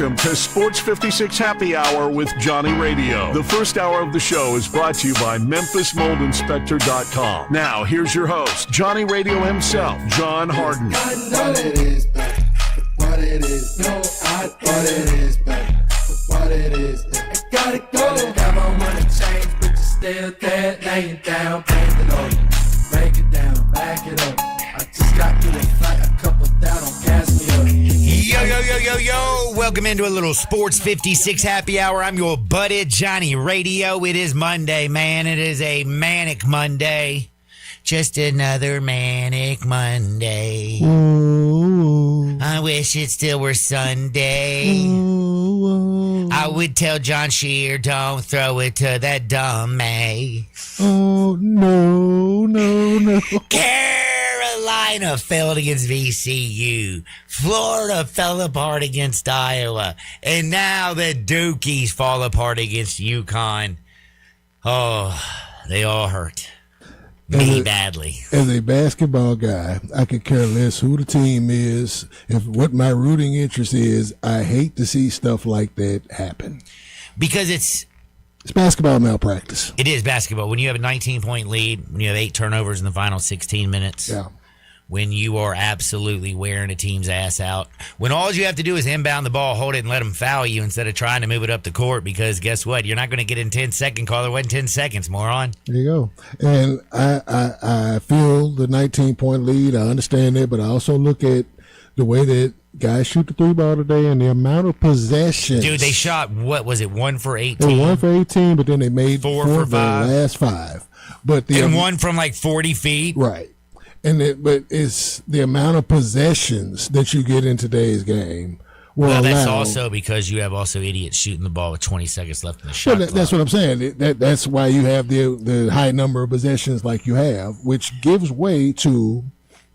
Welcome to Sports 56 Happy Hour with Johnny Radio. The first hour of the show is brought to you by MemphisMoldInspector.com. Now, here's your host, Johnny Radio himself, John Harden. What it is, baby. What it is. No, what it is, baby. What it is. I gotta go. Never wanna change, but you're still there. Laying down, bang it up. Break it down, back it up. I just got through the flight, a couple down on gas me up. Yo. Welcome into a little Sports 56 Happy Hour. I'm your buddy, Johnny Radio. It is Monday, man. It is a manic Monday. Just another manic Monday. Ooh. I wish it still were Sunday. Ooh. I would tell John Shear, don't throw it to that dumb A. Oh, no. Carolina failed against VCU. Florida fell apart against Iowa. And now the Dukies fall apart against UConn. Oh, they all hurt. Me badly. As a basketball guy, I could care less who the team is. If what my rooting interest is, I hate to see stuff like that happen. Because it's basketball malpractice. It is basketball. When you have a 19-point lead, when you have 8 turnovers in the final 16 minutes, Yeah. when you are absolutely wearing a team's ass out, when all you have to do is inbound the ball, hold it, and let them foul you instead of trying to move it up the court, because guess what? You're not going to get in 10-second call. There wasn't 10 seconds, moron. There you go. And I feel the 19-point lead. I understand that, but I also look at the way that guys shoot the three ball today and the amount of possessions. Dude, they shot, what was it, 1 for 18? They were 1 for 18, but then they made 4 4 for of the 5. last 5. But And one from like 40 feet. Right. But it's the amount of possessions that you get in today's game. Well, that's also because you have also idiots shooting the ball with 20 seconds left in the shot clock. That's what I'm saying. That's why you have the high number of possessions like you have, which gives way to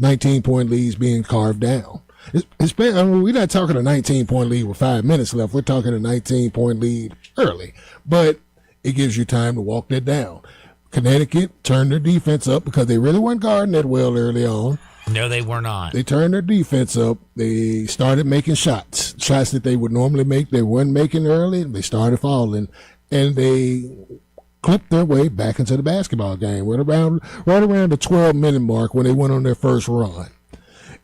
19-point leads being carved down. We're not talking a 19-point lead with 5 minutes left. We're talking a 19-point lead early. But it gives you time to walk that down. Connecticut turned their defense up because they really weren't guarding that well early on. No, they were not. They turned their defense up. They started making shots that they would normally make. They weren't making early. They started falling, and they clipped their way back into the basketball game. Right around the 12-minute mark when they went on their first run.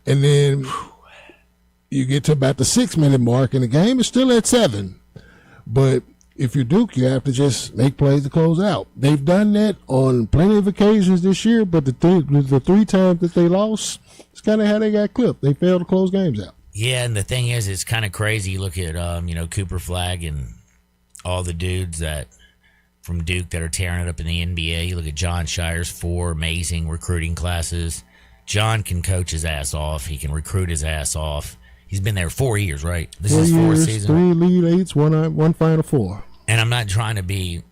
And then you get to about the 6-minute mark, and the game is still at 7. But if you're Duke, you have to just make plays to close out. They've done that on plenty of occasions this year, but the 3 times that they lost, it's kind of how they got clipped. They failed to close games out. Yeah, and the thing is, it's kind of crazy. You look at, Cooper Flagg and all the dudes that from Duke that are tearing it up in the NBA. You look at John Shire's 4 amazing recruiting classes. John can coach his ass off. He can recruit his ass off. He's been there 4 years, right? This is his 4th season. 3 Elite Eights, one Final Four. And I'm not trying to be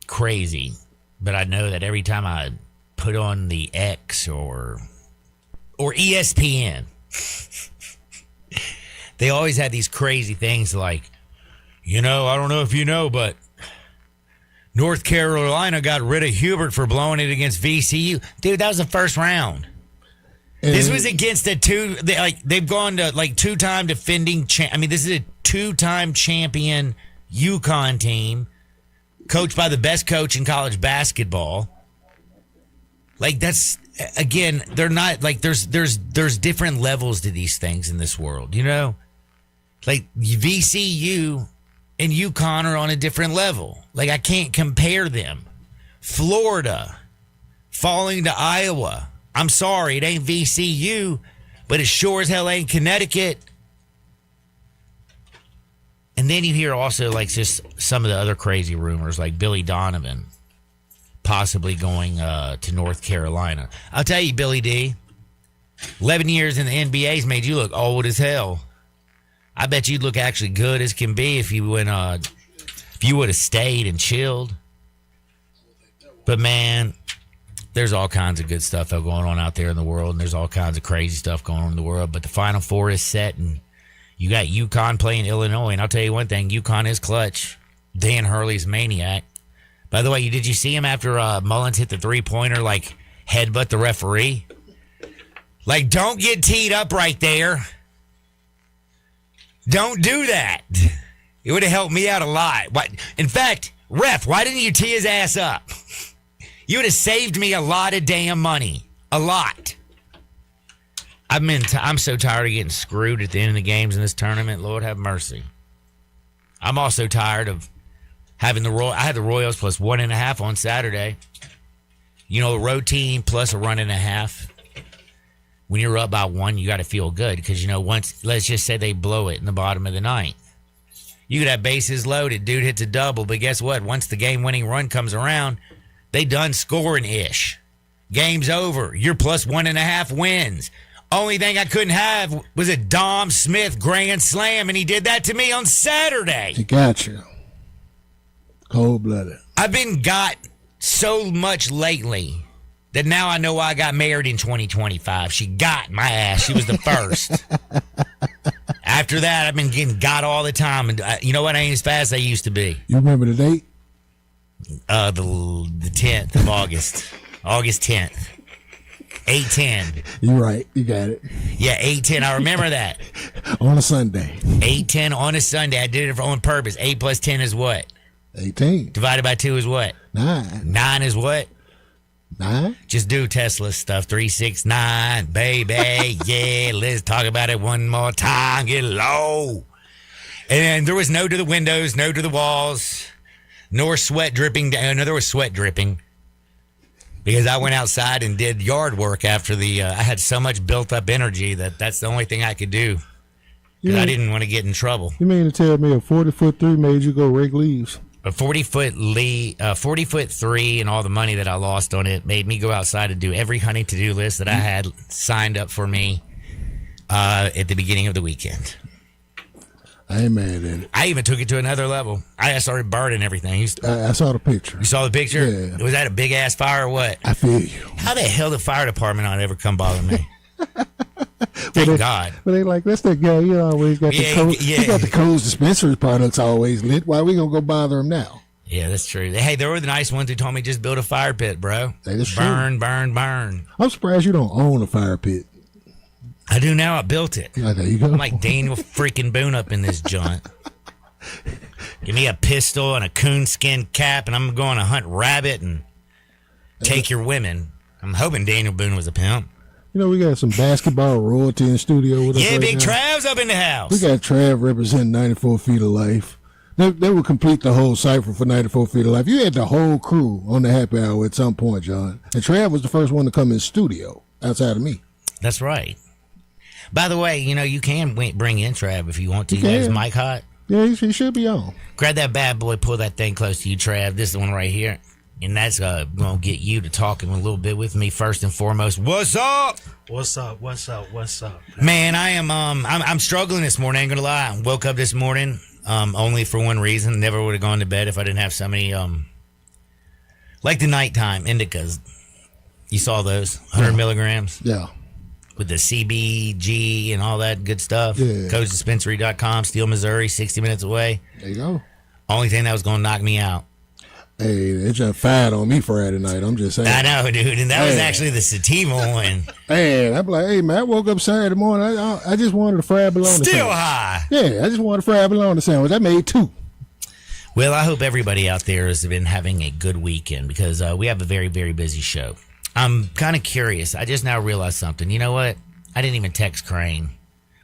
crazy, but I know that every time I put on the X or ESPN, they always had these crazy things like, I don't know if you know, but North Carolina got rid of Hubert for blowing it against VCU. Dude, that was the first round. This was against they've gone to 2-time defending this is a 2-time champion UConn team coached by the best coach in college basketball. That's again, they're not there's different levels to these things in this world, VCU and UConn are on a different level. I can't compare them. Florida falling to Iowa. I'm sorry, it ain't VCU, but it sure as hell ain't Connecticut. And then you hear also just some of the other crazy rumors, like Billy Donovan possibly going to North Carolina. I'll tell you, Billy D, 11 years in the NBA's made you look old as hell. I bet you'd look actually good as can be if you would have stayed and chilled. But man, there's all kinds of good stuff going on out there in the world, and there's all kinds of crazy stuff going on in the world. But the Final Four is set, and you got UConn playing Illinois. And I'll tell you one thing, UConn is clutch. Dan Hurley's maniac. By the way, did you see him after Mullins hit the three-pointer, headbutt the referee? Don't get teed up right there. Don't do that. It would have helped me out a lot. In fact, ref, why didn't you tee his ass up? You would have saved me a lot of damn money. A lot. I'm so tired of getting screwed at the end of the games in this tournament. Lord have mercy. I'm also tired of having I had the Royals plus 1.5 on Saturday. You know, a road team plus a run and a half. When you're up by 1, you got to feel good because, you know, let's just say they blow it in the bottom of the ninth. You could have bases loaded. Dude hits a double, but guess what? Once the game-winning run comes around, they done scoring-ish. Game's over. You're plus 1.5 wins. Only thing I couldn't have was a Dom Smith grand slam, and he did that to me on Saturday. He got you. Cold-blooded. I've been got so much lately that now I know why I got married in 2025. She got my ass. She was the first. After that, I've been getting got all the time. And you know what? I ain't as fast as I used to be. You remember the date? The 10th of August. August 10th. 8:10. You're right. You got it. Yeah, 8:10. I remember that. On a Sunday. 8:10 on a Sunday. I did it on purpose. 8 plus 10 is what? 18. Divided by 2 is what? 9. 9 is what? 9? Just do Tesla stuff. 3, 6, 9, baby. Yeah, let's talk about it one more time. Get low. And there was no to the windows, no to the walls, nor sweat dripping down. No, there was sweat dripping because I went outside and did yard work after I had so much built up energy that's the only thing I could do. Because I didn't want to get in trouble. You mean to tell me a 40-foot 3 made you go rake leaves? A 40-foot 3 and all the money that I lost on it made me go outside and do every hunting to-do list that I had signed up for me at the beginning of the weekend. I ain't mad at it. I even took it to another level. I started burning everything. I saw the picture. You saw the picture? Yeah. Was that a big-ass fire or what? I feel you. How the hell the fire department not ever come bother me? Thank God. But they like, that's that guy. You always got the Coles. Yeah. He got the Coles dispensary products always lit. Why we going to go bother him now? Yeah, that's true. Hey, they were the nice ones who told me just build a fire pit, bro. That is burn, true. burn. I'm surprised you don't own a fire pit. I do now. I built it. Yeah, there you go. I'm like Daniel freaking Boone up in this joint. Give me a pistol and a coonskin cap, and I'm going to hunt rabbit and take your women. I'm hoping Daniel Boone was a pimp. You know, we got some basketball royalty in the studio with us. Yeah, right Big now. Trav's up in the house. We got Trav representing 94 Feet of Life. They would complete the whole cipher for 94 Feet of Life. You had the whole crew on the happy hour at some point, John. And Trav was the first one to come in studio outside of me. That's right. By the way, you know, you can bring in Trav if you want to. You You got his can. mic hot. Yeah, he should be on. Grab that bad boy, pull that thing close to you, Trav. This is the one right here. And that's going to get you to talking a little bit with me first and foremost. What's up? What's up? Man, I'm struggling this morning, ain't gonna lie. I woke up this morning only for one reason. Never would have gone to bed if I didn't have so many like the nighttime indicas. You saw those 100 milligrams Yeah. with the CBG and all that good stuff. Yeah. CoachDispensary.com, Steel, Missouri, 60 minutes away. There you go. Only thing that was gonna knock me out. Hey, they just fired on me Friday night. I'm just saying. I know, dude, and that was Hey. actually the sativa one. Man, I'm like, hey, man, I woke up Saturday morning. I just wanted a fried bologna Still sandwich. high. Yeah, I just wanted a fried bologna sandwich. I made 2. Well, I hope everybody out there has been having a good weekend because we have a very, very busy show. I'm kind of curious. I just now realized something. You know what? I didn't even text Crane.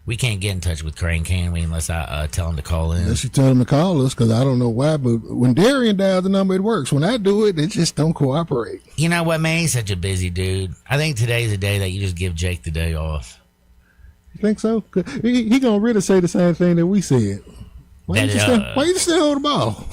We can't get in touch with Crane, can we, unless I tell him to call in? Unless you tell them to call us, because I don't know why, but when Darian dials the number, it works. When I do it, it just don't cooperate. You know what, man? He's such a busy dude. I think today's the day that you just give Jake the day off. You think so? 'Cause he gonna really say the same thing that we said. Why you just still hold the ball?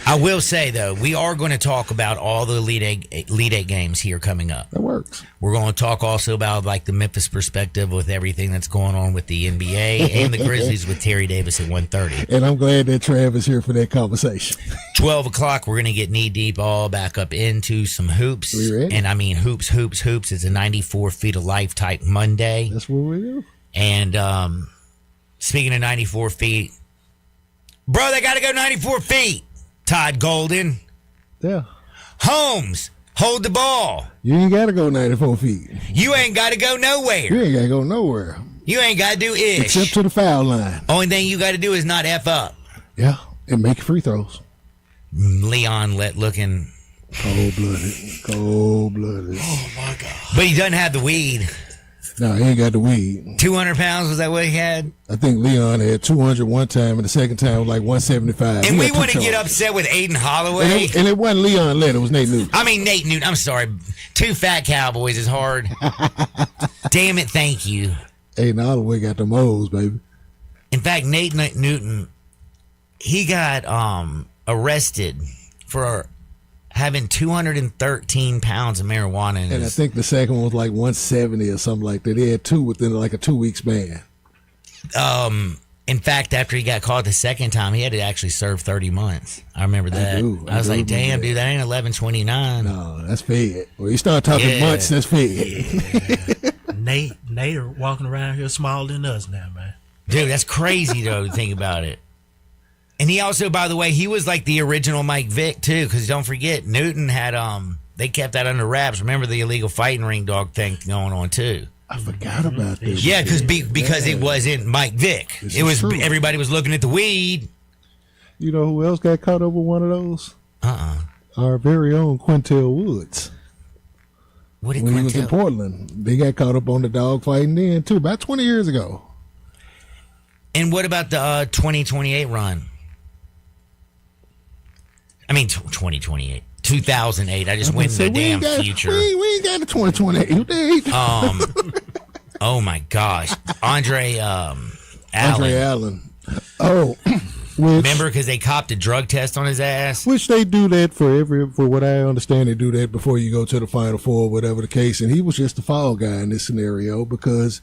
I will say, though, we are going to talk about all the Elite Eight games here coming up. That works. We're going to talk also about like the Memphis perspective with everything that's going on with the NBA and the Grizzlies with Terry Davis at 1:30. And I'm glad that Trav is here for that conversation. 12 o'clock, we're going to get knee deep all back up into some hoops. We ready? And I mean hoops. It's a 94 Feet of Life type Monday. That's what we do. And speaking of 94 feet, bro, they got to go 94 feet. Todd Golden. Yeah. Holmes, hold the ball. You ain't got to go 94 feet. You ain't got to go nowhere. You ain't got to go nowhere. You ain't got to do ish. Except to the foul line. Only thing you got to do is not F up. Yeah, and make free throws. Leon looking Cold-blooded. Cold-blooded. Oh, my God. But he doesn't have the weed. No, he ain't got the weed. 200 pounds, was that what he had? I think Leon had 200 one time, and the second time was like 175. And we want to get upset with Aiden Holloway. And it wasn't Leon Lett, it was Nate Newton. I mean, Nate Newton. I'm sorry. 2 fat cowboys is hard. Damn it, thank you. Aiden Holloway got the moles, baby. In fact, Nate Newton, he got arrested for having 213 pounds of marijuana in And his... I think the second one was like 170 or something like that. They had 2 within like a 2-week span. In fact, after he got caught the second time, he had to actually serve 30 months. I remember that. I was like, damn, dude, that ain't 1129. No, that's fed. When you start talking months, that's fed. Yeah. Nate are walking around here smaller than us now, man. Dude, that's crazy, though, to think about it. And he also, by the way, he was like the original Mike Vick, too, because don't forget, Newton had, they kept that under wraps. Remember the illegal fighting ring dog thing going on, too. I forgot about this. Yeah, because it wasn't Mike Vick. It was true. Everybody was looking at the weed. You know who else got caught up with one of those? Our very own Quintel Woods. What did when Quintel? He was in Portland, they got caught up on the dog fighting then, too, about 20 years ago. And what about the 2028 run? I mean, 2028. 2008. I just went in the damn future. We ain't got the 2028 date. Oh, my gosh. Andre Allen. Andre Allen. Oh. Remember, because they copped a drug test on his ass? Which they do that for what I understand, they do that before you go to the Final Four, whatever the case. And he was just the fall guy in this scenario because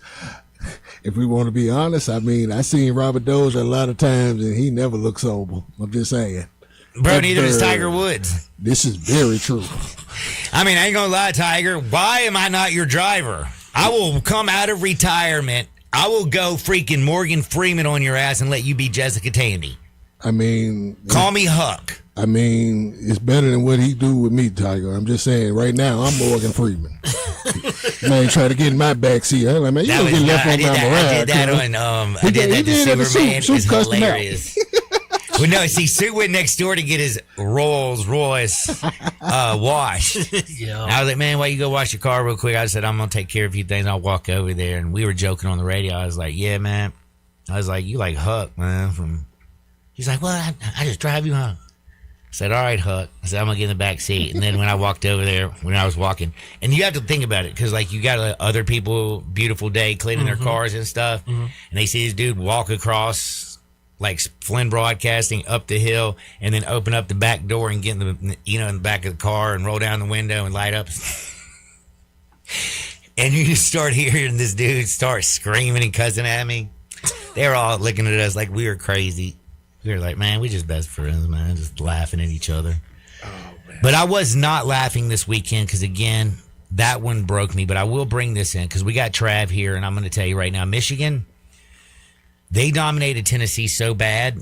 if we want to be honest, I mean, I seen Robert Dozier a lot of times and he never looked sober. I'm just saying. Bro, neither does Tiger Woods. This is very true. I mean, I ain't gonna lie, Tiger. Why am I not your driver? I will come out of retirement. I will go freaking Morgan Freeman on your ass and let you be Jessica Tandy. I mean, call me Huck. I mean, it's better than what he do with me, Tiger. I'm just saying, right now, I'm Morgan Freeman. Man, try to get in my backseat. I'm like, man, you don't get left on my Mariah. I did that on, I did that to Superman. It's hilarious. Well, no, see, Sue went next door to get his Rolls Royce washed. Yeah. I was like, man, why you go wash your car real quick? I said, I'm going to take care of a few things. I'll walk over there. And we were joking on the radio. I was like, yeah, man. I was like, you like Huck, man. He's like, well, I just drive you home. I said, all right, Huck. I said, I'm going to get in the back seat. And then when I walked over there, when I was walking, and you have to think about it because, like, you got other people, beautiful day, cleaning their cars and stuff. And they see this dude walk across, like Flynn Broadcasting, up the hill, and then open up the back door and get in the back of the car and roll down the window and light up. And you just start hearing this dude start screaming and cussing at me. They were all looking at us like we were crazy. We were like, man, we just best friends, man, just laughing at each other. Oh, man. But I was not laughing this weekend because, again, that one broke me. But I will bring this in because we got Trav here, and I'm going to tell you right now, Michigan, they dominated Tennessee so bad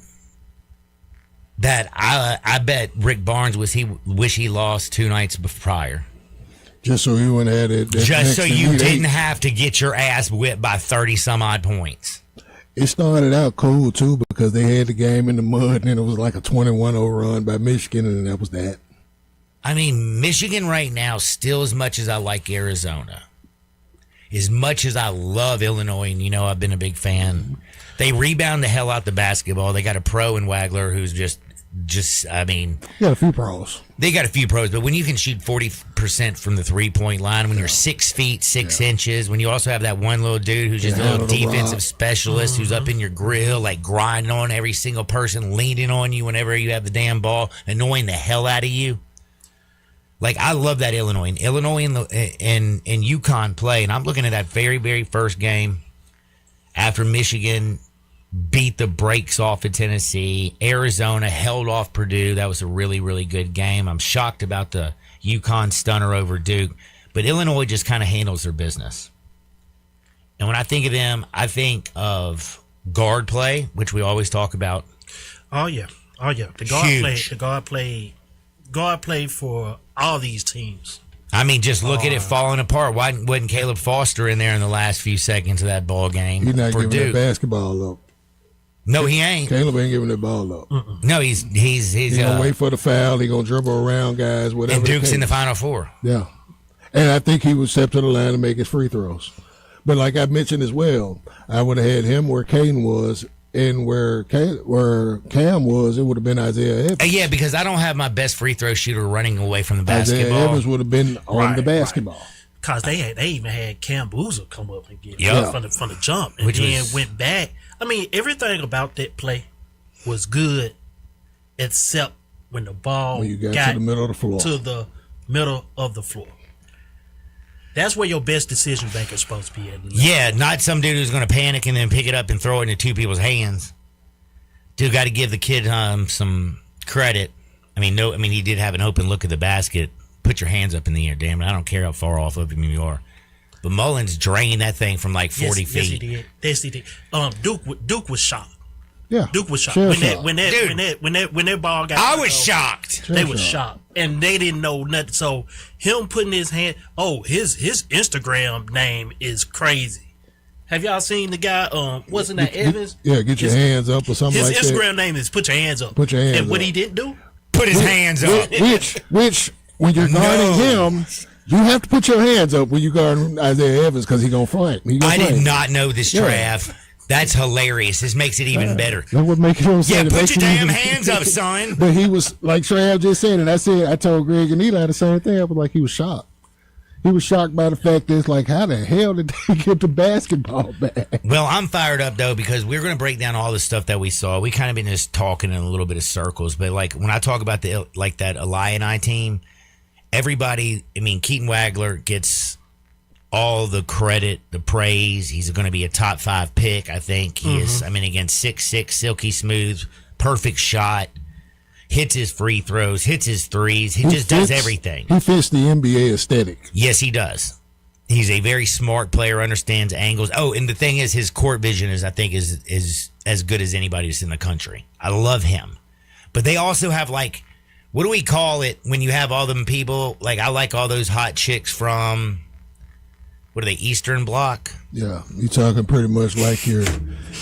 that I bet Rick Barnes wish he lost 2 nights prior. Just so you wouldn't have it. Just so you didn't have to get your ass whipped by 30-some-odd points. It started out cool, too, because they had the game in the mud, and then it was like a 21-0 run by Michigan, and that was that. I mean, Michigan right now, still as much as I like Arizona, as much as I love Illinois, and, I've been a big fan, they rebound the hell out the basketball. They got a pro in Wagler who's just I mean. You got a few pros. They got a few pros, but when you can shoot 40% from the three-point line, when you're 6 feet, 6 inches, when you also have that one little dude who's just a little defensive specialist who's up in your grill, like grinding on every single person, leaning on you whenever you have the damn ball, annoying the hell out of you. Like, I love that Illinois. And Illinois and UConn play, and I'm looking at that very, very first game after Michigan beat the brakes off of Tennessee. Arizona held off Purdue. That was a really, really good game. I'm shocked about the UConn stunner over Duke. But Illinois just kind of handles their business. And when I think of them, I think of guard play, which we always talk about. Oh, yeah. The guard play for all these teams. I mean, just look at it falling apart. Why wasn't Caleb Foster in there in the last few seconds of that ball game? He's not for giving Duke? that basketball up. No, he ain't. Caleb ain't giving that ball up. No, he's gonna wait for the foul. He gonna dribble around guys. Whatever. and Duke's in the Final Four. Yeah, and I think he would step to the line and make his free throws. But like I mentioned as well, I would have had him where Caden was, and where Cam was, it would have been Isaiah Evans. Yeah, because I don't have my best free throw shooter running away from the basketball. Isaiah Evans would have been on Right, the basketball. Cause they even had Cam Boozer come up and get Yep. from the jump, and Which then was- went back. I mean, everything about that play was good, except when the ball When you got to the middle of the floor. To the middle of the floor. That's where your best decision maker is supposed to be at. Yeah, not some dude who's going to panic and then pick it up and throw it into two people's hands. Dude, got to give the kid some credit. I mean, he did have an open look at the basket. Put your hands up in the air, damn it. I don't care how far off of him you are. But Mullins drained that thing from like 40 feet. Yes, he did. Yes, he did. Duke was shocked. Yeah, Duke was shocked Shell when shocked. that ball got. I was shocked. They was shocked, and they didn't know nothing. So him putting his hand. Oh, his Instagram name is crazy. Have y'all seen the guy? Wasn't that Evans? Yeah, get your hands up or something His like Instagram name is Put Your Hands Up. Put your hands And what up. he didn't do? Put his hands up. Which when you're guarding him, you have to put your hands up when you guard Isaiah Evans because he's gonna flank. I did not know this, Trav. That's hilarious. This makes it even better. That would make it. Yeah, put your damn hands up, son. But he was like Trav just said, and I told Greg and Eli the same thing. I was like, he was shocked. He was shocked by the fact that it's like, how the hell did they get the basketball back? Well, I'm fired up though because we're going to break down all the stuff that we saw. We kind of been just talking in a little bit of circles, but like when I talk about that Illini team, everybody. I mean, Keaton Wagler gets all the credit, the praise. He's going to be a top 5 pick, I think. He is. I mean, again, 6'6", silky smooth, perfect shot. Hits his free throws, hits his threes. He just does everything. He fits the NBA aesthetic. Yes, he does. He's a very smart player, understands angles. Oh, and the thing is, his court vision is as good as anybody's in the country. I love him. But they also have like, what do we call it when you have all them people? Like, I like all those hot chicks from, what are they, Eastern Bloc? Yeah, you're talking pretty much like your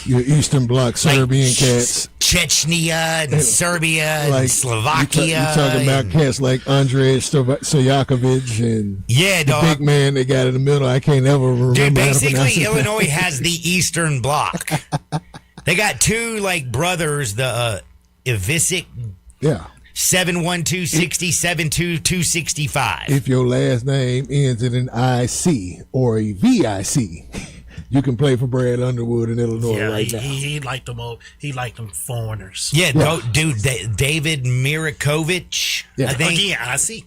Eastern Bloc Serbian like cats. Chechnya and Serbia Like, and Slovakia. You're talking about cats like Andrei Stojakovic and Yeah, the dog. big man they got in the middle. I can't ever remember. Dude, how to pronounce basically, it. Illinois has the Eastern Bloc. They got two like brothers, the Ivisic Yeah. 712 60 72 265. If your last name ends in an IC or a VIC, you can play for Brad Underwood in Illinois Yeah, right now. he liked them. He liked them foreigners. Yeah, dude, David Mirakovic. Yeah. I think Again, I see.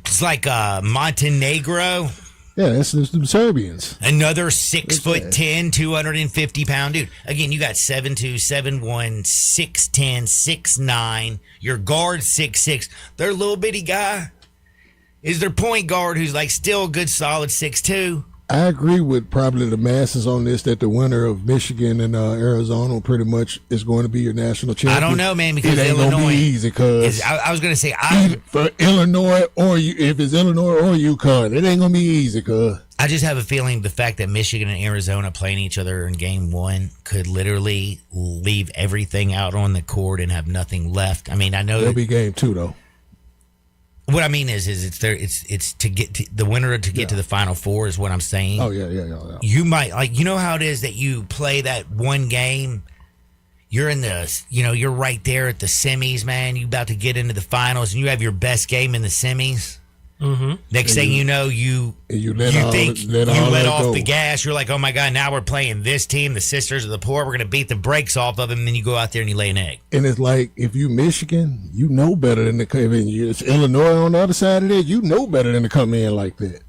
it's like Montenegro. Yeah, that's the Serbians. Another 6'10", 250-pound dude. Again, you got 7'2", 7'1", 6'10", 6'9". Your guard 6'6". Their little bitty guy is their point guard who's like still a good solid 6'2". I agree with probably the masses on this that the winner of Michigan and Arizona pretty much is going to be your national champion. I don't know, man, because it ain't Illinois gonna be easy because I was going to say, for Illinois if it's Illinois or UConn, it ain't gonna be easy. Cause I just have a feeling the fact that Michigan and Arizona playing each other in game 1 could literally leave everything out on the court and have nothing left. I mean, I know it'll be game 2 though. what I mean is it's to get to the winner to get to the Final Four is what I'm saying. Oh yeah. You might like, you know how it is that you play that one game, you're in the, you're right there at the semis, man. You about to get into the finals and you have your best game in the semis. Mm-hmm. Next thing you know, you let off go. the gas. You're like, oh my God, now we're playing this team, the Sisters of the Poor. We're going to beat the brakes off of them. And then you go out there and you lay an egg. And it's like, if you Michigan, you know better than to come in. It's Illinois on the other side of it. You know better than to come in like that.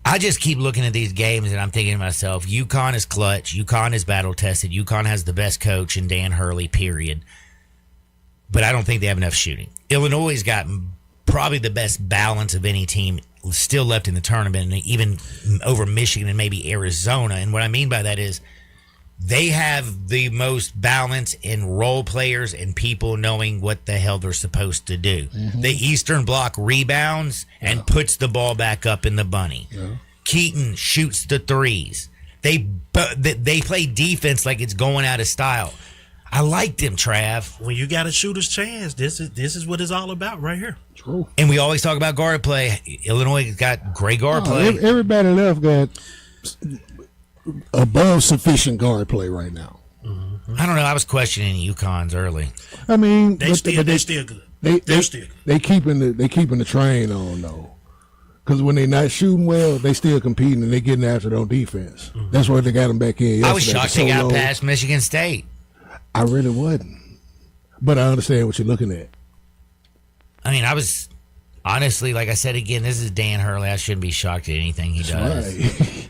I just keep looking at these games and I'm thinking to myself, UConn is clutch. UConn is battle tested. UConn has the best coach in Dan Hurley, period. But I don't think they have enough shooting. Illinois has got probably the best balance of any team still left in the tournament, and even over Michigan and maybe Arizona. And what I mean by that is they have the most balance in role players and people knowing what the hell they're supposed to do. Mm-hmm. The Eastern Bloc rebounds and puts the ball back up in the bunny. Yeah. Keaton shoots the threes. They play defense like it's going out of style. I like them, Trav. When you got a shooter's chance, this is what it's all about right here. True. And we always talk about guard play. Illinois got great guard play. Everybody left got above sufficient guard play right now. I don't know. I was questioning UConn's early. I mean, They're still good. They're still good. They keeping the train on though, because when they're not shooting well, they still competing and they getting after it on defense. That's why they got them back in. I was shocked they got low. past Michigan State. I really wasn't, but I understand what you're looking at. I mean, I was honestly, like I said again, this is Dan Hurley. I shouldn't be shocked at anything he does. Right.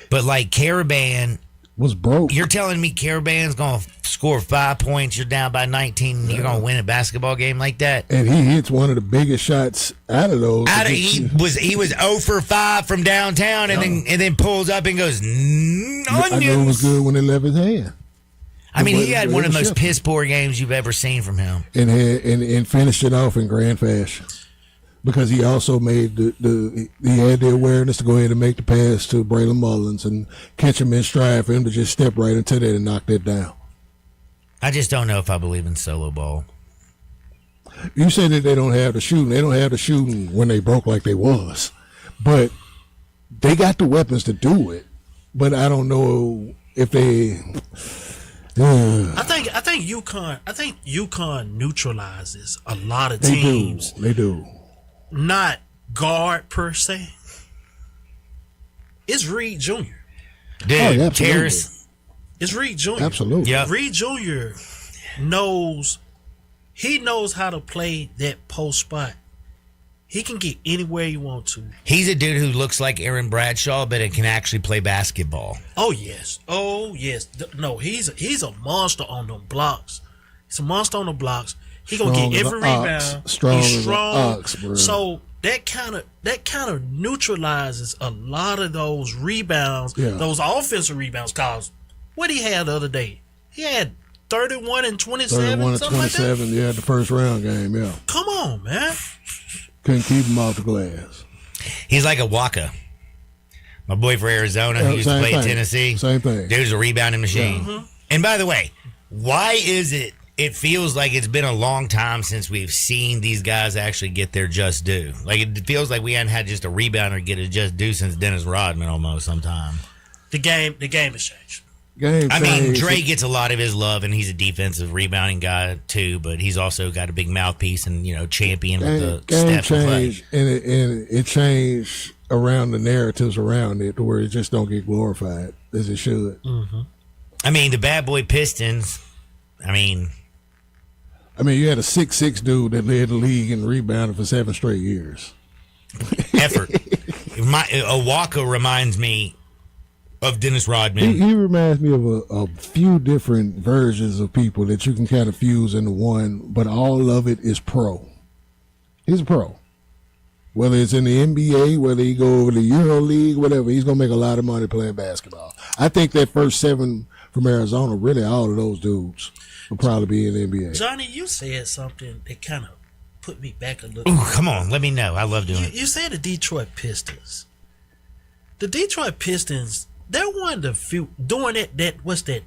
But like Caravan, Was broke. you're telling me Caravan's going to score 5 points, you're down by 19, and you're going to win a basketball game like that? And he hits one of the biggest shots out of those. He was 0 for 5 from downtown, and then pulls up and goes I know it was onions. good when they left his hand. I mean, he had one of the most Shifting. piss poor games you've ever seen from him. And finished it off in grand fashion. Because he also made he had the awareness to go ahead and make the pass to Braylon Mullins and catch him in stride for him to just step right into that and knock that down. I just don't know if I believe in solo ball. You said that they don't have the shooting. They don't have the shooting when they broke like they was. But they got the weapons to do it. But I don't know if they I think UConn neutralizes a lot of teams. They do. Not guard per se. It's Reed Jr. Dude, yeah, absolutely. Terrace. It's Reed Jr. Absolutely. Yep. Reed Jr. knows how to play that post spot. He can get anywhere he wants to. He's a dude who looks like Aaron Bradshaw, but it can actually play basketball. Oh yes. No, he's a monster on them blocks. He's a monster on the blocks. He gonna Strong get as every an ox. rebound. Strong He's as an strong. ox, bro. So that kind of neutralizes a lot of those rebounds, Yeah. those offensive rebounds. Cause what he had the other day, he had 31 and 27, 31 and something like that. 27, yeah, the first round game, yeah. Come on, man. Couldn't keep him off the glass. He's like a Waka. My boy for Arizona who used to Same play at thing. Tennessee. Same thing. Dude's a rebounding machine. And by the way, why is it feels like it's been a long time since we've seen these guys actually get their just due? Like, it feels like we hadn't had just a rebounder get a just due since Dennis Rodman almost sometime. The game has changed. Game I mean, changed. Dre gets a lot of his love, and he's a defensive rebounding guy too, but he's also got a big mouthpiece and, champion with the game step and play. changed, and it changed around the narratives around it to where it just don't get glorified as it should. I mean, the bad boy Pistons, I mean, you had a 6'6" dude that led the league in rebounding for 7 straight years. effort. Owaka reminds me of Dennis Rodman. He reminds me of a few different versions of people that you can kind of fuse into one, but all of it is pro. He's a pro. Whether it's in the NBA, whether he go over the Euro League, whatever, he's going to make a lot of money playing basketball. I think that first 7 from Arizona, really all of those dudes will probably be in the NBA. Johnny, you said something that kind of put me back a little. Ooh, come on, let me know. I love doing it. You said the Detroit Pistons. The Detroit Pistons, they're one of the few doing that what's that?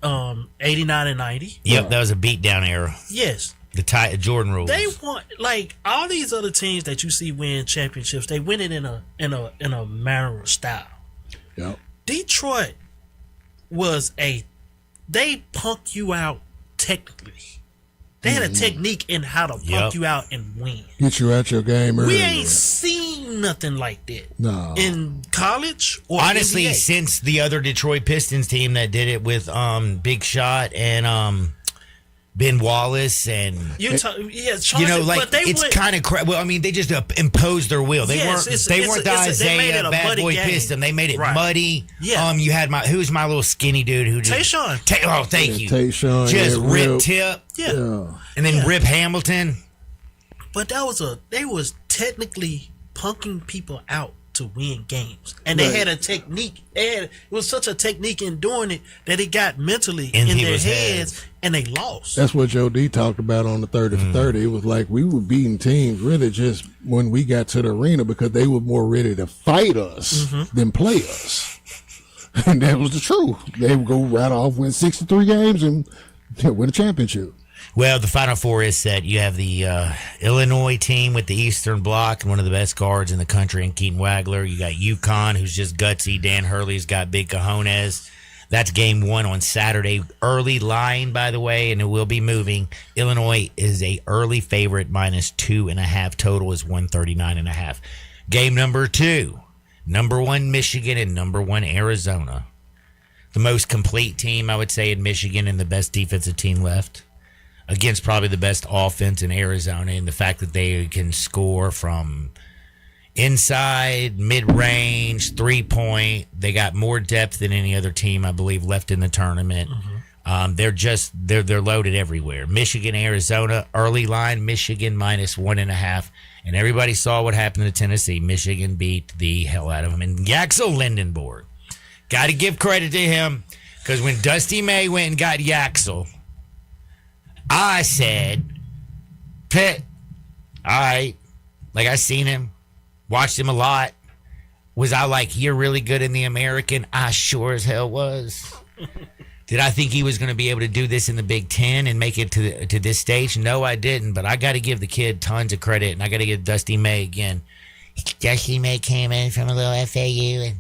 89 and 90. Yep, that was a beatdown era. Yes. The Jordan rules. They want, like, all these other teams that you see win championships, they win it in a manner of style. Yep. Detroit they punk you out technically. They had a technique in how to punk you out and win. Get you out your game early. We ain't seen nothing like that. No. In college or Honestly, NBA. since the other Detroit Pistons team that did it with Big Shot and Ben Wallace and but they it's went- kind of well, I mean, they just imposed their will. They Yes, weren't it's- they it's weren't a- the it's a- they made it Isaiah a bad muddy boy game. Piston. They made it Right. muddy. Yeah. You had who's my little skinny dude who just Tayshaun. thank you. Tayshaun, Just yeah, Rip Rip. Tip Yeah. and then Yeah. Rip Hamilton. But they was technically punking people out to win games, and they had a technique. It was such a technique in doing it that it got mentally in their heads, and they lost. That's what Joe D talked about on the 30 for 30. It was like we were beating teams really just when we got to the arena because they were more ready to fight us than play us. And that was the truth. They would go right off, win 63 games, and win a championship. Well, the Final Four is set. You have the Illinois team with the Eastern Bloc and one of the best guards in the country in Keaton Wagler. You got UConn, who's just gutsy. Dan Hurley's got big cojones. That's game 1 on Saturday. Early line, by the way, and it will be moving. Illinois is a early favorite, minus 2.5. Total is 139.5. Game number 2, number 1 Michigan and number 1 Arizona. The most complete team, I would say, in Michigan and the best defensive team left, against probably the best offense in Arizona, and the fact that they can score from inside, mid-range, 3-point. They got more depth than any other team, I believe, left in the tournament. They're loaded everywhere. Michigan, Arizona, early line, Michigan minus 1.5. And everybody saw what happened to Tennessee. Michigan beat the hell out of them. And Yaxel Lindenborg, got to give credit to him, because when Dusty May went and got Yaxel, I said, Pitt, all right. Like, I seen him, watched him a lot. Was I like, you're really good in the American? I sure as hell was. Did I think he was going to be able to do this in the Big Ten and make it to this stage? No, I didn't. But I got to give the kid tons of credit, and I got to give Dusty May again. Dusty May came in from a little FAU and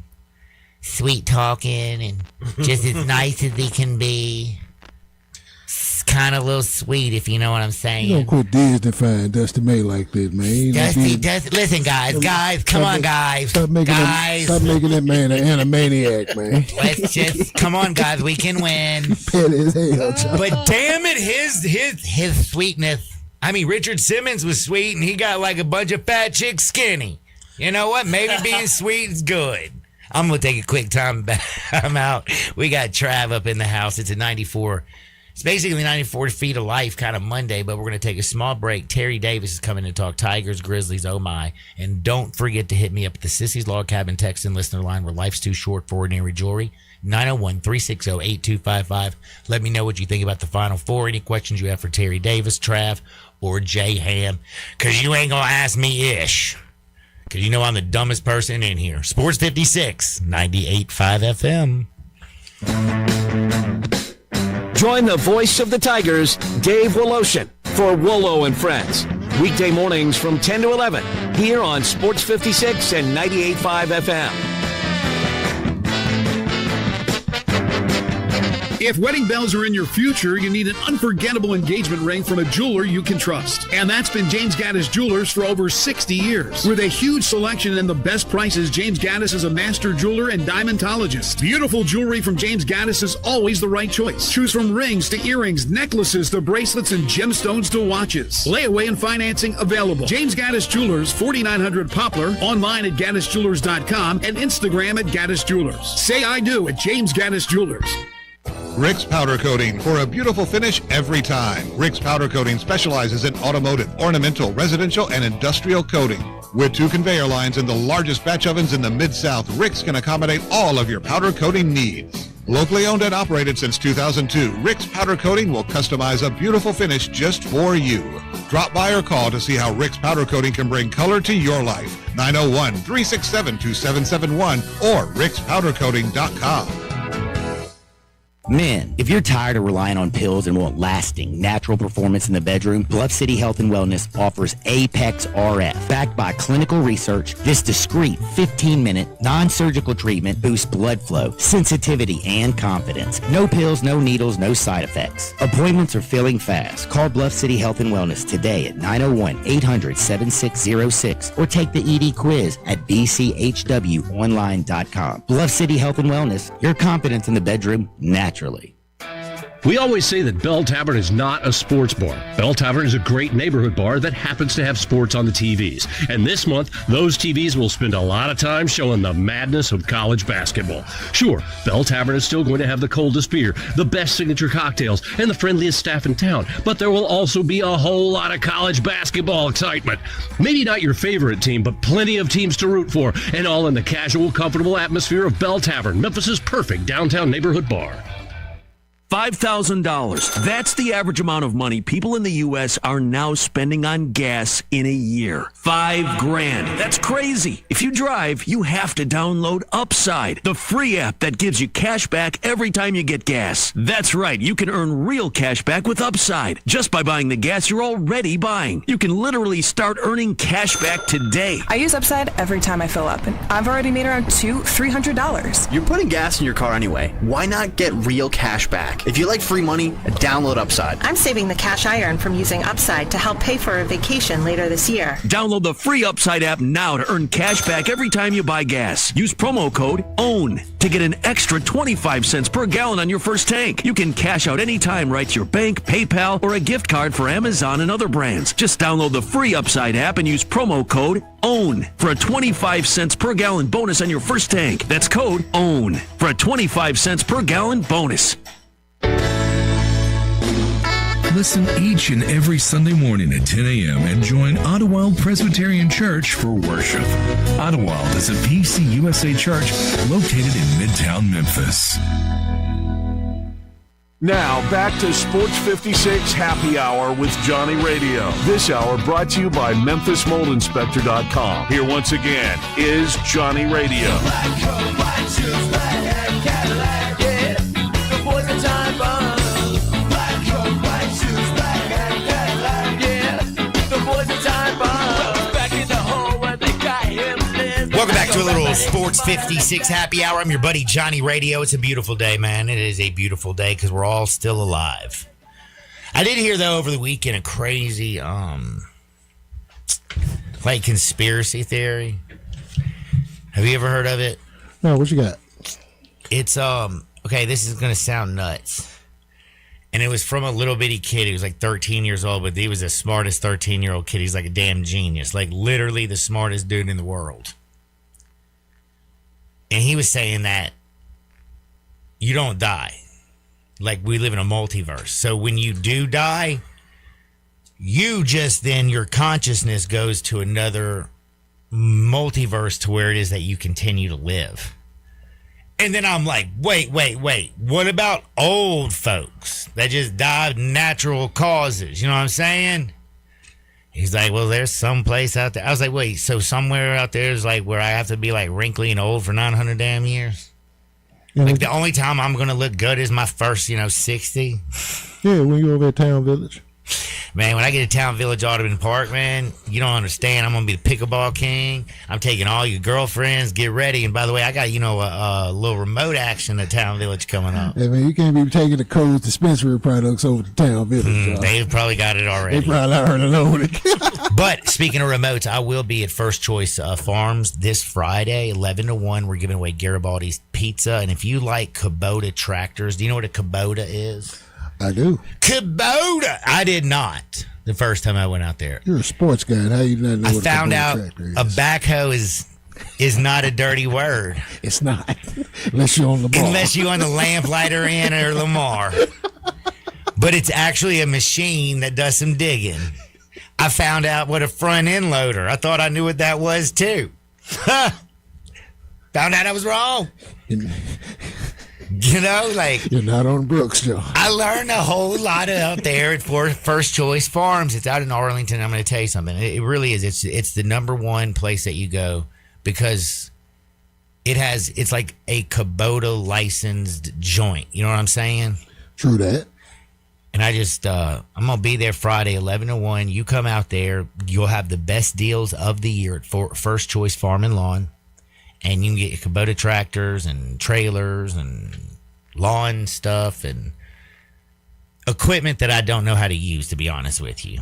sweet talking and just as nice as he can be. Kind of a little sweet, if you know what I'm saying. You don't quit Disney-fying Dusty May like that, man. Dusty, listen, guys, come on, guys. Stop making that man an animaniac, man. Let's just, come on, guys, we can win. Petty as hell, child. But damn it, his sweetness. I mean, Richard Simmons was sweet, and he got like a bunch of fat chicks skinny. You know what? Maybe being sweet is good. I'm going to take a quick time back. I'm out. We got Trav up in the house. It's a 94. It's basically 94 feet of life kind of Monday, but we're going to take a small break. Terry Davis is coming to talk Tigers, Grizzlies, oh my. And don't forget to hit me up at the Sissy's Log Cabin text and listener line where life's too short for ordinary jewelry. 901-360-8255. Let me know what you think about the Final Four. Any questions you have for Terry Davis, Trav, or Jay Ham. Because you ain't going to ask me ish. Because you know I'm the dumbest person in here. Sports 56, 98.5 FM. Join the voice of the Tigers, Dave Woloshin, for Wolo and Friends. Weekday mornings from 10 to 11, here on Sports 56 and 98.5 FM. If wedding bells are in your future, you need an unforgettable engagement ring from a jeweler you can trust. And that's been James Gaddis Jewelers for over 60 years. With a huge selection and the best prices, James Gaddis is a master jeweler and diamondologist. Beautiful jewelry from James Gaddis is always the right choice. Choose from rings to earrings, necklaces to bracelets, and gemstones to watches. Layaway and financing available. James Gaddis Jewelers, 4900 Poplar, online at GaddisJewelers.com and Instagram at Gaddis Jewelers. Say I do at James Gaddis Jewelers. Rick's Powder Coating for a beautiful finish every time. Rick's Powder Coating specializes in automotive, ornamental, residential, and industrial coating. With 2 conveyor lines and the largest batch ovens in the Mid-South, Rick's can accommodate all of your powder coating needs. Locally owned and operated since 2002, Rick's Powder Coating will customize a beautiful finish just for you. Drop by or call to see how Rick's Powder Coating can bring color to your life. 901-367-2771 or rickspowdercoating.com. Men, if you're tired of relying on pills and want lasting, natural performance in the bedroom, Bluff City Health and Wellness offers Apex RF. Backed by clinical research, this discreet 15-minute, non-surgical treatment boosts blood flow, sensitivity, and confidence. No pills, no needles, no side effects. Appointments are filling fast. Call Bluff City Health and Wellness today at 901-800-7606 or take the ED quiz at bchwonline.com. Bluff City Health and Wellness, your confidence in the bedroom naturally. We always say that Bell Tavern is not a sports bar. Bell Tavern is a great neighborhood bar that happens to have sports on the TVs. And this month, those TVs will spend a lot of time showing the madness of college basketball. Sure, Bell Tavern is still going to have the coldest beer, the best signature cocktails, and the friendliest staff in town. But there will also be a whole lot of college basketball excitement. Maybe not your favorite team, but plenty of teams to root for. And all in the casual, comfortable atmosphere of Bell Tavern, Memphis's perfect downtown neighborhood bar. $5,000. That's the average amount of money people in the U.S. are now spending on gas in a year. $5,000. That's crazy. If you drive, you have to download Upside, the free app that gives you cash back every time you get gas. That's right. You can earn real cash back with Upside just by buying the gas you're already buying. You can literally start earning cash back today. I use Upside every time I fill up, and I've already made around $300. You're putting gas in your car anyway. Why not get real cash back? If you like free money, download Upside. I'm saving the cash I earn from using Upside to help pay for a vacation later this year. Download the free Upside app now to earn cash back every time you buy gas. Use promo code OWN to get an extra 25 cents per gallon on your first tank. You can cash out anytime right to your bank, PayPal, or a gift card for Amazon and other brands. Just download the free Upside app and use promo code OWN for a 25 cents per gallon bonus on your first tank. That's code OWN for a 25 cents per gallon bonus. Listen each and every Sunday morning at 10 a.m. and join Ottawa Presbyterian Church for worship. Ottawa is a PCUSA church located in Midtown Memphis. Now, back to Sports 56 Happy Hour with Johnny Radio. This hour brought to you by MemphisMoldInspector.com. Here once again is Johnny Radio. Welcome back to a little Sports 56 Happy Hour. I'm your buddy Johnny Radio. It's a beautiful day, man. It is a beautiful day because we're all still alive. I did hear, though, over the weekend a crazy, like conspiracy theory. Have you ever heard of it? No, what you got? It's, okay, this is going to sound nuts. And it was from a little bitty kid. He was like 13 years old, but he was the smartest 13-year-old kid. He's like a damn genius, like literally the smartest dude in the world. And he was saying that you don't die. Like we live in a multiverse. So when you do die, you just then your consciousness goes to another multiverse to where it is that you continue to live. And then I'm like, wait. What about old folks that just die of natural causes? You know what I'm saying? He's like, well, there's some place out there. I was like, wait, so somewhere out there is like where I have to be like wrinkly and old for 900 damn years? Like the only time I'm going to look good is my first, 60? Yeah, when you over at Town Village. Man, when I get to Town Village Audubon Park, man, you don't understand. I'm going to be the pickleball king. I'm taking all your girlfriends. Get ready. And by the way, I got, a little remote action at Town Village coming up. Hey, man, you can't be taking the Coles dispensary products over to Town Village. They've probably got it already. They probably already know it. But speaking of remotes, I will be at First Choice Farms this Friday, 11 to 1. We're giving away Garibaldi's Pizza. And if you like Kubota tractors, do you know what a Kubota is? I do. Kubota! I did not the first time I went out there. You're a sports guy. How you not know I what found a out a backhoe is not a dirty word. It's not. Unless you're on the ball. Unless you're on the Lamplighter Inn or Lamar. But it's actually a machine that does some digging. I found out what a front end loader. I thought I knew what that was too. Found out I was wrong. You're not on Brooks, Joe. I learned a whole lot out there at First Choice Farms. It's out in Arlington. I'm going to tell you something. It really is. It's the number one place that you go because it's like a Kubota licensed joint. You know what I'm saying? True that. And I just, I'm going to be there Friday, 11 to 1. You come out there. You'll have the best deals of the year at First Choice Farm and Lawn. And you can get your Kubota tractors and trailers and lawn stuff and equipment that I don't know how to use, to be honest with you.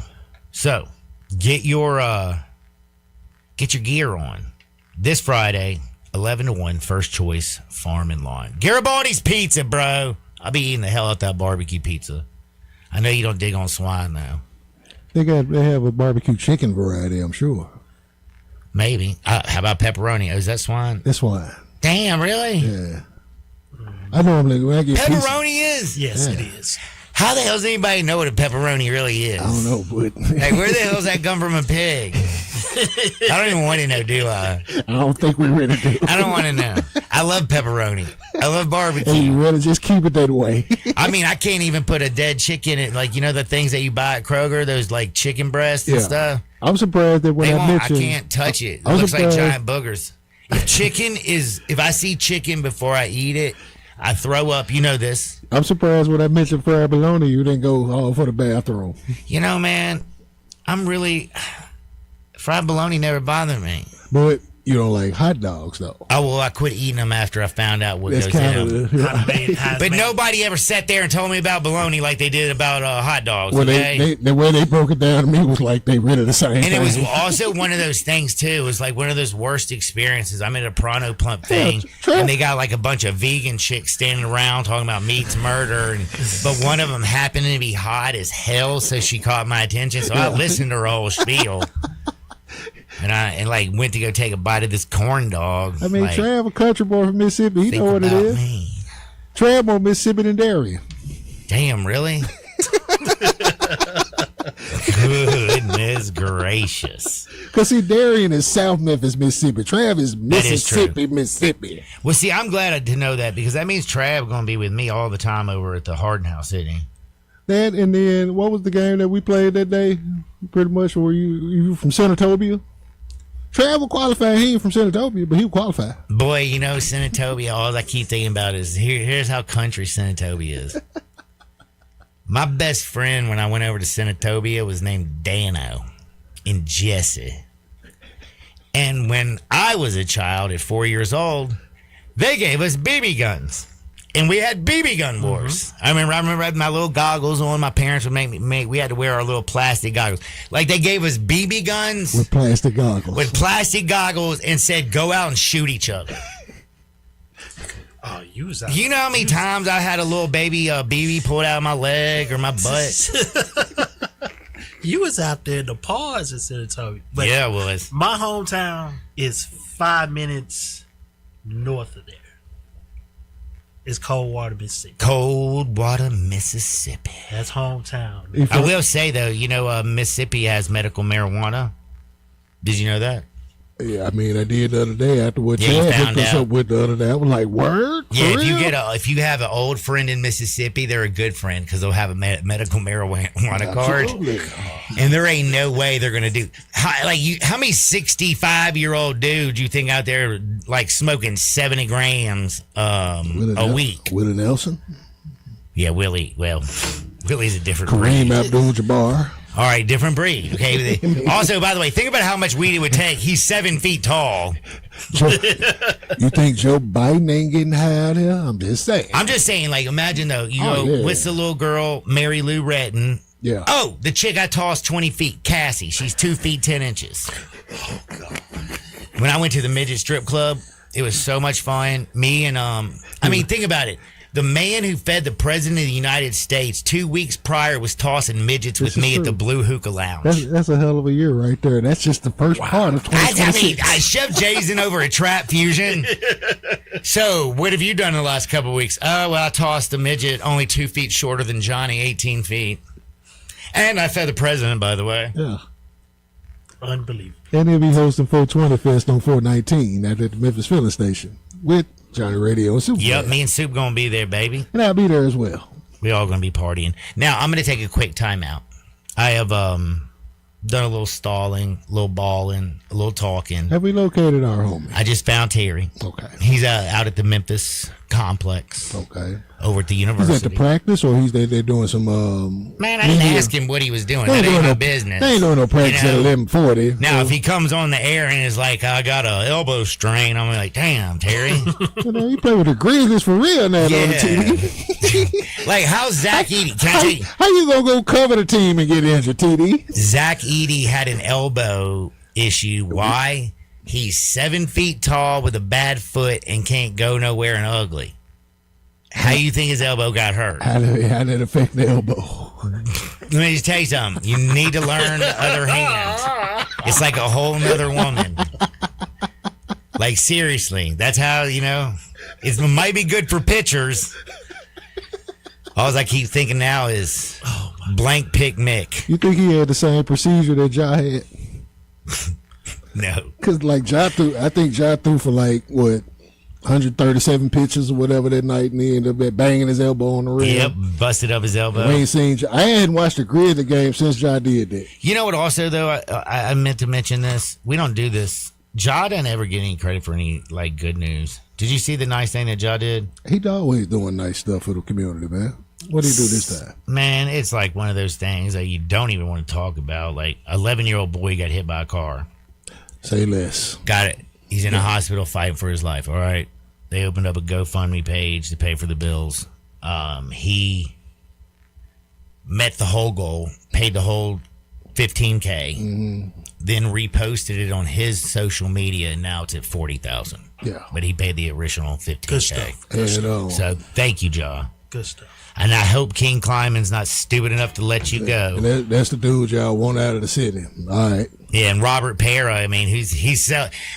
So get your gear on this Friday, 11 to 1, First Choice Farm and Lawn. Garibaldi's Pizza, bro. I'll be eating the hell out that barbecue pizza. I know you don't dig on swine now. They have a barbecue chicken variety, I'm sure. Maybe. How about pepperoni? Oh, is that swine? It's swine. Damn, really? Yeah. I normally when I get pepperoni is. Yes, it is. How the hell does anybody know what a pepperoni really is? I don't know, but like, where the hell does that come from a pig? I don't even want to know, do I? I don't think we really do. I don't want to know. I love pepperoni. I love barbecue. And you really just keep it that way. I mean, I can't even put a dead chicken in, like, you know, the things that you buy at Kroger, those like chicken breasts and stuff. I'm surprised that when I mentioned, I can't touch it. It looks like giant boogers. If I see chicken before I eat it, I throw up. You know this. I'm surprised when I mentioned fried bologna, you didn't go all for the bathroom. You know, man, fried bologna never bothered me. But you don't like hot dogs, though. Oh, well, I quit eating them after I found out what goes in them. But nobody ever sat there and told me about bologna like they did about hot dogs. Well, okay? the way they broke it down to me was like they really the same thing. And it was also one of those things, too. It was like one of those worst experiences. I'm at a Pronto Plump thing, and they got like a bunch of vegan chicks standing around talking about meat's murder. But one of them happened to be hot as hell, so she caught my attention. So I listened to her whole spiel. And I went to go take a bite of this corn dog. I mean, Trav, a country boy from Mississippi, he know what it is. Trav more Mississippi than Darien. Damn, really? Goodness gracious. Because see, Darien is South Memphis, Mississippi. Trav is Mississippi, Mississippi. Well, see, I'm glad to know that because that means Trav going to be with me all the time over at the Hardin House, isn't he? That and then what was the game that we played that day? Pretty much, were you from Senatobia? Travel qualified. He ain't from Senatobia, but he qualified. Boy, you know, Senatobia, all I keep thinking about is here's how country Senatobia is. My best friend when I went over to Senatobia was named Dano and Jesse. And when I was a child at 4 years old, they gave us BB guns. And we had BB gun wars. I remember I had my little goggles on. My parents would make we had to wear our little plastic goggles. Like they gave us BB guns with plastic goggles. And said, go out and shoot each other. Oh, you know how many times I had a little baby BB pulled out of my leg or my butt? You was out there in the pause in Senatobia. But yeah, it was. My hometown is 5 minutes north of there. It's Coldwater, Mississippi. Coldwater, Mississippi. That's hometown. I will say, though, you know, Mississippi has medical marijuana. Did you know that? Yeah, I mean, I did the other day after what Chad hooked us up with the other day. I was like, word? Yeah, if you have an old friend in Mississippi, they're a good friend because they'll have a medical marijuana card. And there ain't no way they're going to do. How many 65-year-old dudes you think out there like smoking 70 grams a week? Willie Nelson? Yeah, Willie. Well, Willie's a different Kareem breed. Abdul-Jabbar. All right, different breed. Okay. Also, by the way, think about how much weed it would take. He's 7 feet tall. You think Joe Biden ain't getting high out here? I'm just saying. Like, imagine though, what's the little girl, Mary Lou Retton? Yeah. Oh, the chick I tossed 20 feet, Cassie. She's 2 feet 10 inches. Oh God. When I went to the midget strip club, it was so much fun. Me and think about it. The man who fed the president of the United States 2 weeks prior was tossing midgets with me at the Blue Hookah Lounge. That's a hell of a year right there. That's just the first part of 2026. I shoved Jason over a trap fusion. So, what have you done in the last couple of weeks? Well, I tossed a midget only 2 feet shorter than Johnny, 18 feet. And I fed the president, by the way. Yeah. Unbelievable. And he'll be hosting 420 Fest on 419 at the Memphis Filling Station with Johnny Radio and Soup. Yep, me and Soup gonna be there, baby. And I'll be there as well. We all gonna be partying. Now I'm gonna take a quick timeout. I have done a little stalling, a little balling, a little talking. Have we located our homie? I just found Terry. Okay. He's out at the Memphis complex. Okay. Over at the university. He's at the practice, or they're doing some. Man, I didn't ask him what he was doing. That ain't my business. They ain't doing no practice at 11:40. Now, if he comes on the air and is like, "I got a elbow strain," I'm like, "Damn, Terry." You play with the Grizzlies for real now on the TV. Like, how's Zach Eady? How you gonna go cover the team and get injured, TD? Zach Eady had an elbow issue. Why? He's 7 feet tall with a bad foot and can't go nowhere and ugly. How you think his elbow got hurt? How did it affect the elbow? Let me just tell you something. You need to learn the other hand. It's like a whole nother woman. Like, seriously. That's how, it might be good for pitchers. All I keep thinking now is blank pick Mick. You think he had the same procedure that Ja had? No. Because, I think Ja threw for, 137 pitches or whatever that night, and he ended up banging his elbow on the rim. Yep, busted up his elbow. We ain't seen Ja. I hadn't watched a Grizzly game since Ja did that. You know what also, though, I meant to mention this. We don't do this. Ja doesn't ever get any credit for any, good news. Did you see the nice thing that Ja did? He's always doing nice stuff for the community, man. What did he do this time? Man, it's like one of those things that you don't even want to talk about. 11-year-old boy got hit by a car. Say less. Got it. He's in a hospital fighting for his life. All right. They opened up a GoFundMe page to pay for the bills. He met the whole goal, paid the whole $15K, then reposted it on his social media, and now it's at $40,000. Yeah. But he paid the original $15K. Good stuff. Good stuff. So thank you, Ja. Good stuff. And I hope King Kleiman's not stupid enough to let you go. And that's the dude y'all want out of the city. All right. Yeah, and Robert Pera,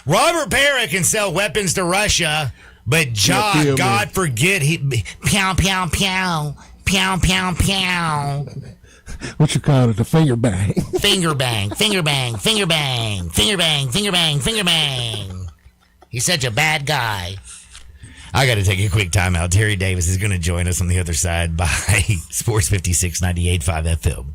Robert Pera can sell weapons to Russia, but Ja, God forbid, he pow, pow, pow, pow, pow, pow. What you call it? The finger bang. Finger bang, finger bang, finger bang, finger bang, finger bang, finger bang. He's such a bad guy. I got to take a quick timeout. Terry Davis is going to join us on the other side by Sports 56 98.5 FM.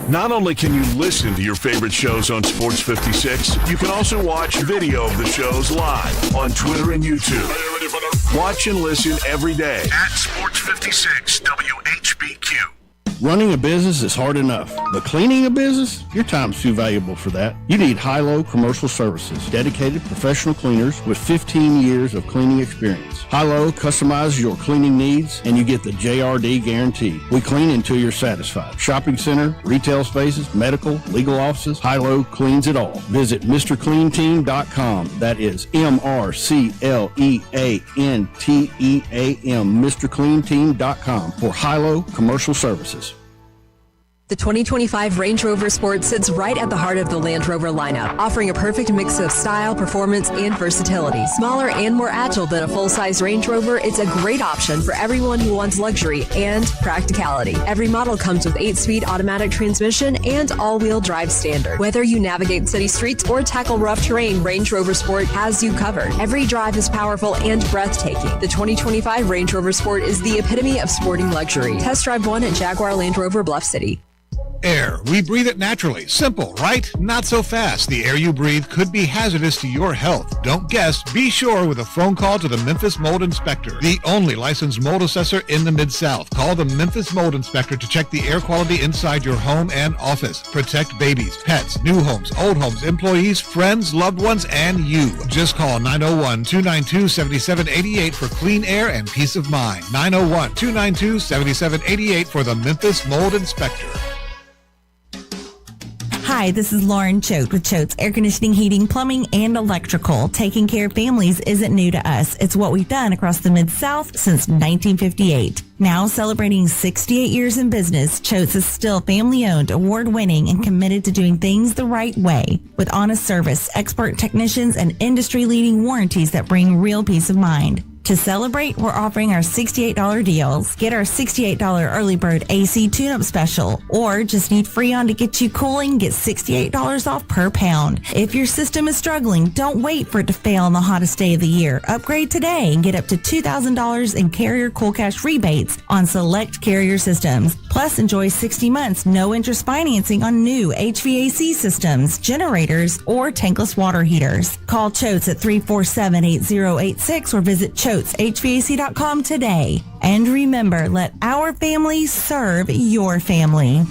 Not only can you listen to your favorite shows on Sports 56, you can also watch video of the shows live on Twitter and YouTube. Watch and listen every day at Sports 56 WHBQ. Running a business is hard enough, but cleaning a business? Your time's too valuable for that. You need High-Low Commercial Services, dedicated professional cleaners with 15 years of cleaning experience. High-Low customizes your cleaning needs, and you get the JRD guarantee. We clean until you're satisfied. Shopping center, retail spaces, medical, legal offices, High-Low cleans it all. Visit MrCleanTeam.com. That is MrCleanTeam, MrCleanTeam.com for High-Low Commercial Services. The 2025 Range Rover Sport sits right at the heart of the Land Rover lineup, offering a perfect mix of style, performance, and versatility. Smaller and more agile than a full-size Range Rover, it's a great option for everyone who wants luxury and practicality. Every model comes with 8-speed automatic transmission and all-wheel drive standard. Whether you navigate city streets or tackle rough terrain, Range Rover Sport has you covered. Every drive is powerful and breathtaking. The 2025 Range Rover Sport is the epitome of sporting luxury. Test drive one at Jaguar Land Rover Bluff City. Air. We breathe it naturally. Simple, right? Not so fast. The air you breathe could be hazardous to your health. Don't guess. Be sure with a phone call to the Memphis Mold Inspector, the only licensed mold assessor in the Mid-South. Call the Memphis Mold Inspector to check the air quality inside your home and office. Protect babies, pets, new homes, old homes, employees, friends, loved ones, and you. Just call 901-292-7788 for clean air and peace of mind. 901-292-7788 for the Memphis Mold Inspector. Hi, this is Lauren Choate with Choate's Air Conditioning, Heating, Plumbing, and Electrical. Taking care of families isn't new to us. It's what we've done across the Mid-South since 1958. Now celebrating 68 years in business, Choate's is still family-owned, award-winning, and committed to doing things the right way. With honest service, expert technicians, and industry-leading warranties that bring real peace of mind. To celebrate, we're offering our $68 deals. Get our $68 early bird AC tune-up special, or just need Freon to get you cooling, get $68 off per pound. If your system is struggling, don't wait for it to fail on the hottest day of the year. Upgrade today and get up to $2,000 in Carrier Cool Cash rebates on select Carrier systems. Plus, enjoy 60 months no interest financing on new HVAC systems, generators, or tankless water heaters. Call Choates at 347-8086 or visit HVAC.com today. And remember, let our family serve your family.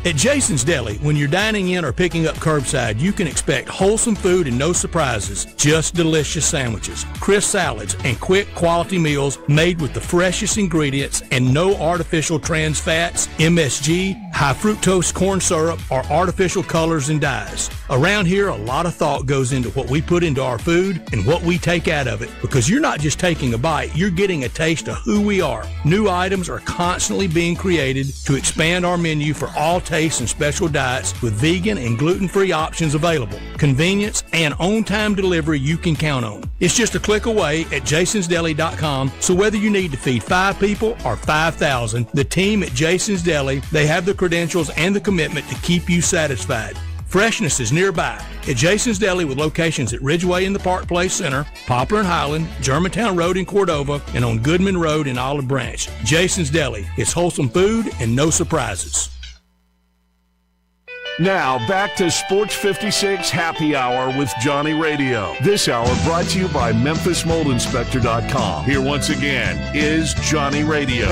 At Jason's Deli, when you're dining in or picking up curbside, you can expect wholesome food and no surprises, just delicious sandwiches, crisp salads, and quick quality meals made with the freshest ingredients and no artificial trans fats, MSG, high fructose corn syrup, or artificial colors and dyes. Around here, a lot of thought goes into what we put into our food and what we take out of it, because you're not just taking a bite, you're getting a taste of who we are. New items are constantly being created to expand our menu for all tastes and special diets with vegan and gluten-free options available. Convenience and on-time delivery you can count on. It's just a click away at jasonsdeli.com, so whether you need to feed 5 people or 5,000, the team at Jason's Deli, they have the credentials and the commitment to keep you satisfied. Freshness is nearby at Jason's Deli with locations at Ridgeway in the Park Place Center, Poplar and Highland, Germantown Road in Cordova, and on Goodman Road in Olive Branch. Jason's Deli. It's wholesome food and no surprises. Now, back to Sports 56 Happy Hour with Johnny Radio. This hour brought to you by MemphisMoldInspector.com. Here once again is Johnny Radio.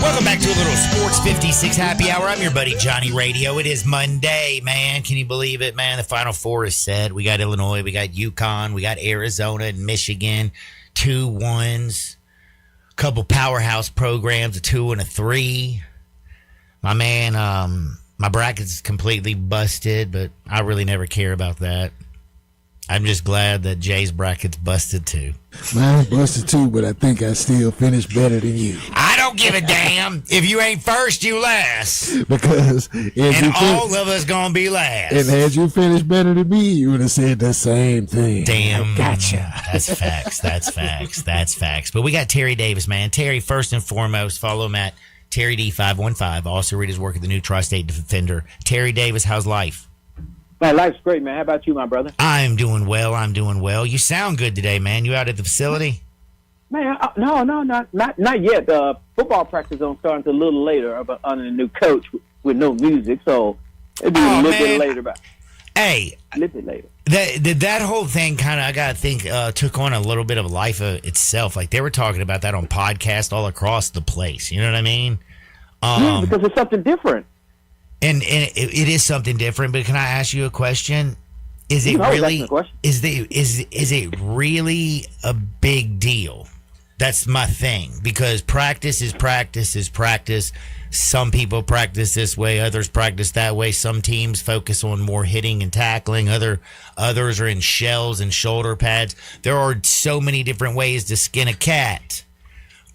Welcome back to a little Sports 56 Happy Hour. I'm your buddy Johnny Radio. It is Monday, man. Can you believe it, man? The Final Four is set. We got Illinois, we got UConn, we got Arizona and Michigan. 2-1s. A couple powerhouse programs, a 2 and a 3. My man, my bracket's completely busted, but I really never care about that. I'm just glad that Jay's bracket's busted too. Mine's busted too, but I think I still finished better than you. I don't give a damn. If you ain't first, you last. Because all of us gonna be last. And had you finished better than me, you would have said the same thing. Damn. Gotcha. That's facts. That's facts. That's facts. But we got Terry Davis, man. Terry, first and foremost, follow him at Terry D515. Also read his work at the new Tri-State Defender. Terry Davis, how's life? My life's great, man. How about you, my brother? I'm doing well. I'm doing well. You sound good today, man. You out at the facility? Man, no, not yet. Football practice on starting a little later under the new coach with no music, so it'll be a little bit later. But hey, a little bit later. That whole thing kind of, I gotta think, took on a little bit of a life of itself. Like they were talking about that on podcasts all across the place. You know what I mean? Yeah, because it's something different. And it is something different, but can I ask you a question? Is it really is it really a big deal? That's my thing, because practice is practice. Some people practice this way, others practice that way. Some teams focus on more hitting and tackling. Others are in shells and shoulder pads. There are so many different ways to skin a cat.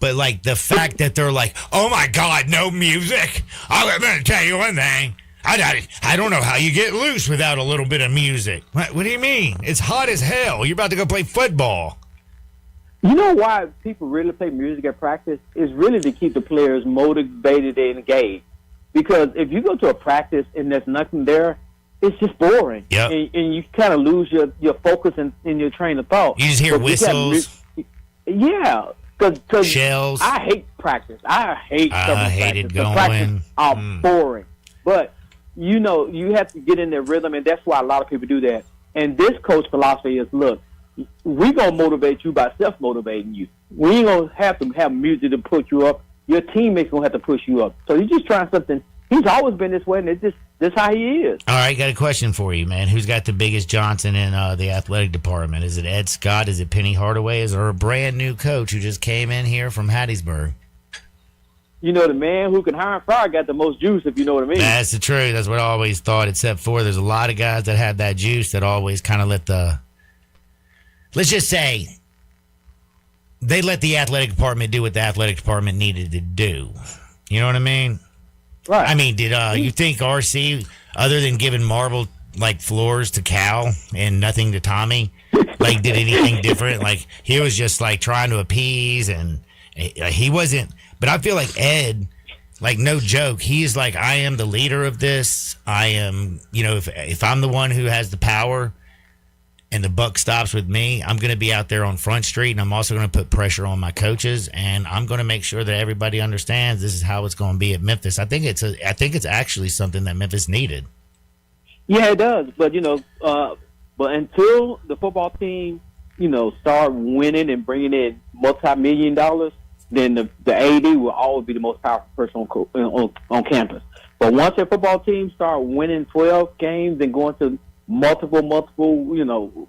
But, like, the fact that they're like, oh, my God, no music. I'm going to tell you one thing. I don't know how you get loose without a little bit of music. What do you mean? It's hot as hell. You're about to go play football. You know why people really play music at practice? Is really to keep the players motivated and engaged. Because if you go to a practice and there's nothing there, it's just boring. Yep. And you kind of lose your focus and your train of thought. You just hear whistles. Yeah. Because shells. I hate practice. I hated going. Practice are boring. But, you know, you have to get in their rhythm, and that's why a lot of people do that. And this coach philosophy is, look, we're going to motivate you by self-motivating you. We ain't going to have music to put you up. Your teammates going to have to push you up. So you're just trying something. He's always been this way, and it's just this how he is. All right, got a question for you, man. Who's got the biggest Johnson in the athletic department? Is it Ed Scott? Is it Penny Hardaway? Is there a brand new coach who just came in here from Hattiesburg? You know, the man who can hire and fire got the most juice, if you know what I mean. That's the truth. That's what I always thought, except for there's a lot of guys that have that juice that always kind of let's just say, they let the athletic department do what the athletic department needed to do. You know what I mean? Right. I mean, did you think RC, other than giving marble like floors to Cal and nothing to Tommy, like did anything different? Like he was just like trying to appease, and he wasn't. But I feel like Ed, like no joke, he's like, I am the leader of this. I am, you know, if I'm the one who has the power and the buck stops with me, I'm going to be out there on Front Street, and I'm also going to put pressure on my coaches, and I'm going to make sure that everybody understands this is how it's going to be at Memphis. I think it's actually something that Memphis needed. Yeah, it does. But you know, but until the football team, you know, start winning and bringing in multi-million dollars, then the AD will always be the most powerful person on campus. But once the football team start winning 12 games and going to multiple, you know,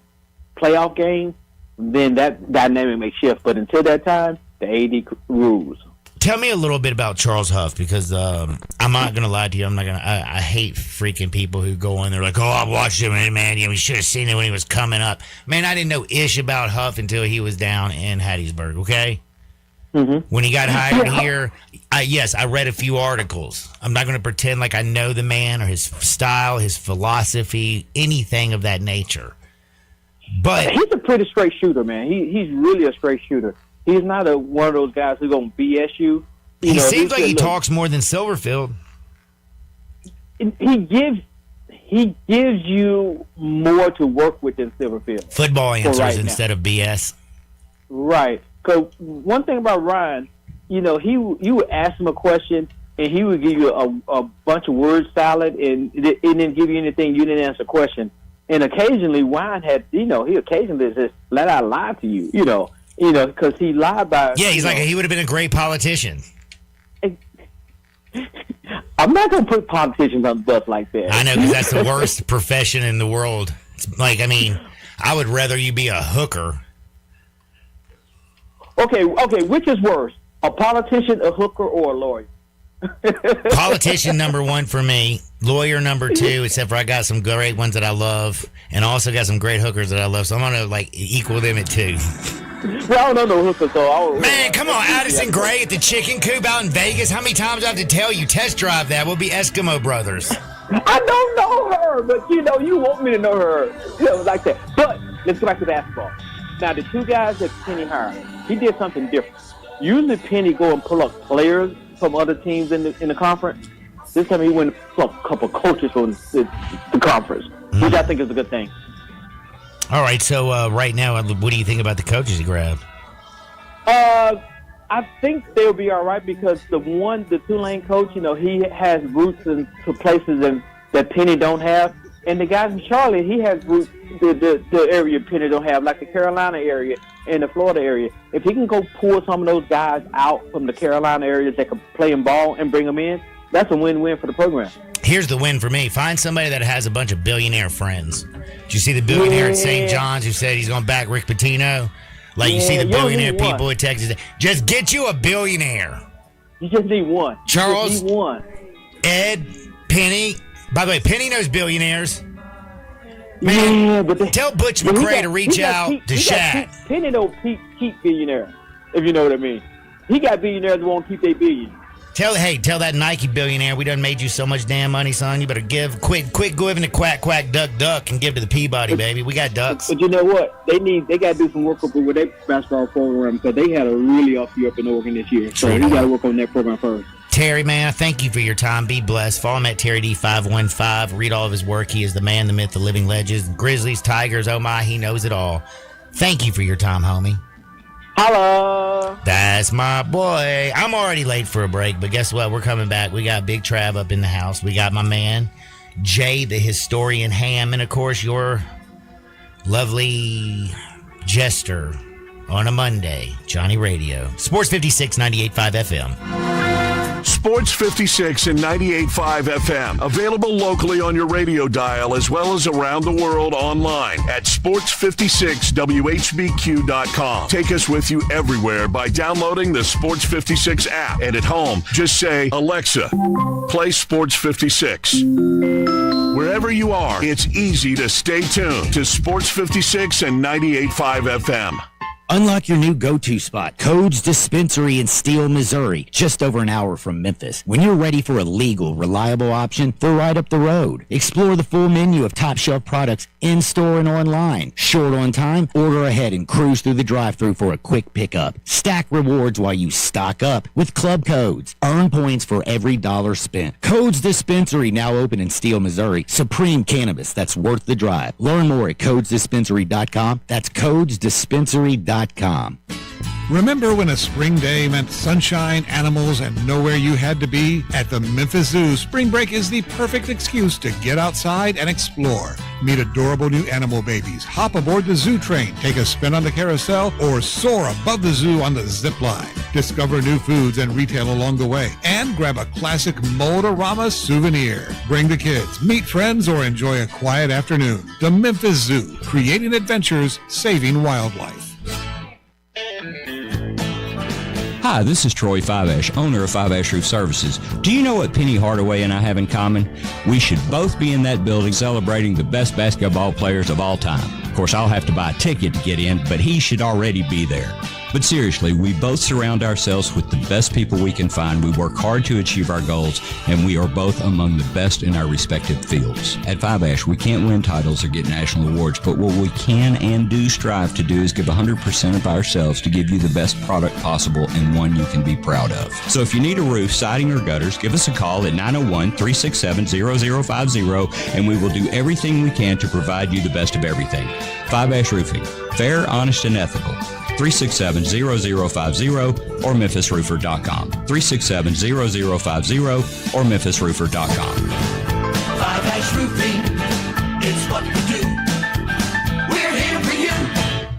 playoff games, then that dynamic may shift. But until that time, the AD rules. Tell me a little bit about Charles Huff, because I'm not gonna lie to you. I hate freaking people who go in there like, oh, I watched him, and man, we should have seen it when he was coming up. Man, I didn't know ish about Huff until he was down in Hattiesburg. Okay. Mm-hmm. When he got hired here, I read a few articles. I'm not going to pretend like I know the man or his style, his philosophy, anything of that nature. But he's a pretty straight shooter, man. He's really a straight shooter. He's not one of those guys who's going to BS you. He seems like he talks more than Silverfield. He gives you more to work with than Silverfield. Football answers instead of BS. Right. Because one thing about Ryan, you would ask him a question, and he would give you a bunch of word salad, and didn't give you anything. You didn't answer a question. And occasionally, Ryan had, he occasionally just let out lie to you, because he lied by. Yeah, he would have been a great politician. I'm not going to put politicians on the bus like that. I know, because that's the worst profession in the world. It's like, I would rather you be a hooker. Okay, which is worse, a politician, a hooker, or a lawyer? Politician number one for me, lawyer number two, except for I got some great ones that I love, and also got some great hookers that I love, so I'm going to equal them at two. Well, I don't know hookers, so man, come on, Addison Gray at the Chicken Coop out in Vegas. How many times do I have to tell you, test drive that? We'll be Eskimo brothers. I don't know her, but you want me to know her, like that. But let's go back to basketball. Now, the two guys that Penny hired, he did something different. Usually, Penny go and pull up players from other teams in the conference. This time, he went and pulled up a couple coaches from the conference, which I think is a good thing. All right, so right now, what do you think about the coaches he grabbed? I think they'll be all right because the Tulane coach, he has roots into places that Penny don't have. And the guys in Charlotte, he has roots the area Penny don't have, like the Carolina area and the Florida area. If he can go pull some of those guys out from the Carolina areas that can play in ball and bring them in, that's a win-win for the program. Here's the win for me. Find somebody that has a bunch of billionaire friends. Did you see the billionaire at St. John's who said he's going to back Rick Pitino? You see the billionaire people in Texas. Just get you a billionaire. You just need one. Charles, you just need one. Ed, Penny. By the way, Penny knows billionaires. Man, but tell Butch McRae to reach out to Shaq. Penny don't keep billionaires, if you know what I mean. He got billionaires that won't keep their billion. Tell that Nike billionaire we done made you so much damn money, son. You better quit giving the quack duck and give to the Peabody, baby. We got ducks. But you know what? They got to do some work up with their basketball program because they had a really off year up in Oregon this year. So you got to work on that program first. Terry, man, I thank you for your time. Be blessed. Follow him at TerryD515. Read all of his work. He is the man, the myth, the living legend. Grizzlies, Tigers, oh my, he knows it all. Thank you for your time, homie. Hello. That's my boy. I'm already late for a break, but guess what? We're coming back. We got Big Trav up in the house. We got my man, Jay, the historian Ham, and of course, your lovely jester on a Monday, Johnny Radio. Sports 56, 98.5 FM. Sports 56 and 98.5 FM. Available locally on your radio dial as well as around the world online at sports56whbq.com. Take us with you everywhere by downloading the Sports 56 app. And at home, just say, Alexa, play Sports 56. Wherever you are, it's easy to stay tuned to Sports 56 and 98.5 FM. Unlock your new go-to spot, Codes Dispensary in Steele, Missouri, just over an hour from Memphis. When you're ready for a legal, reliable option, they're right up the road. Explore the full menu of top-shelf products in-store and online. Short on time? Order ahead and cruise through the drive-thru for a quick pickup. Stack rewards while you stock up with Club Codes. Earn points for every dollar spent. Codes Dispensary, now open in Steele, Missouri. Supreme cannabis that's worth the drive. Learn more at CodesDispensary.com. That's CodesDispensary.com. Remember when a spring day meant sunshine, animals, and nowhere you had to be? At the Memphis Zoo, spring break is the perfect excuse to get outside and explore. Meet adorable new animal babies, hop aboard the zoo train, take a spin on the carousel, or soar above the zoo on the zip line. Discover new foods and retail along the way, and grab a classic Motorama souvenir. Bring the kids, meet friends, or enjoy a quiet afternoon. The Memphis Zoo, creating adventures, saving wildlife. Hi, this is Troy Fiveash, owner of Fiveash Roof Services. Do you know what Penny Hardaway and I have in common? We should both be in that building celebrating the best basketball players of all time. Of course, I'll have to buy a ticket to get in, but he should already be there. But seriously, we both surround ourselves with the best people we can find. We work hard to achieve our goals, and we are both among the best in our respective fields. At Fiveash, we can't win titles or get national awards, but what we can and do strive to do is give 100% of ourselves to give you the best product possible and one you can be proud of. So if you need a roof, siding, or gutters, give us a call at 901-367-0050, and we will do everything we can to provide you the best of everything. Fiveash Roofing. Fair, honest, and ethical. 367-0050 or memphisroofer.com. 367-0050 or memphisroofer.com. Fiveash Roofing, it's what we do. We're here for you.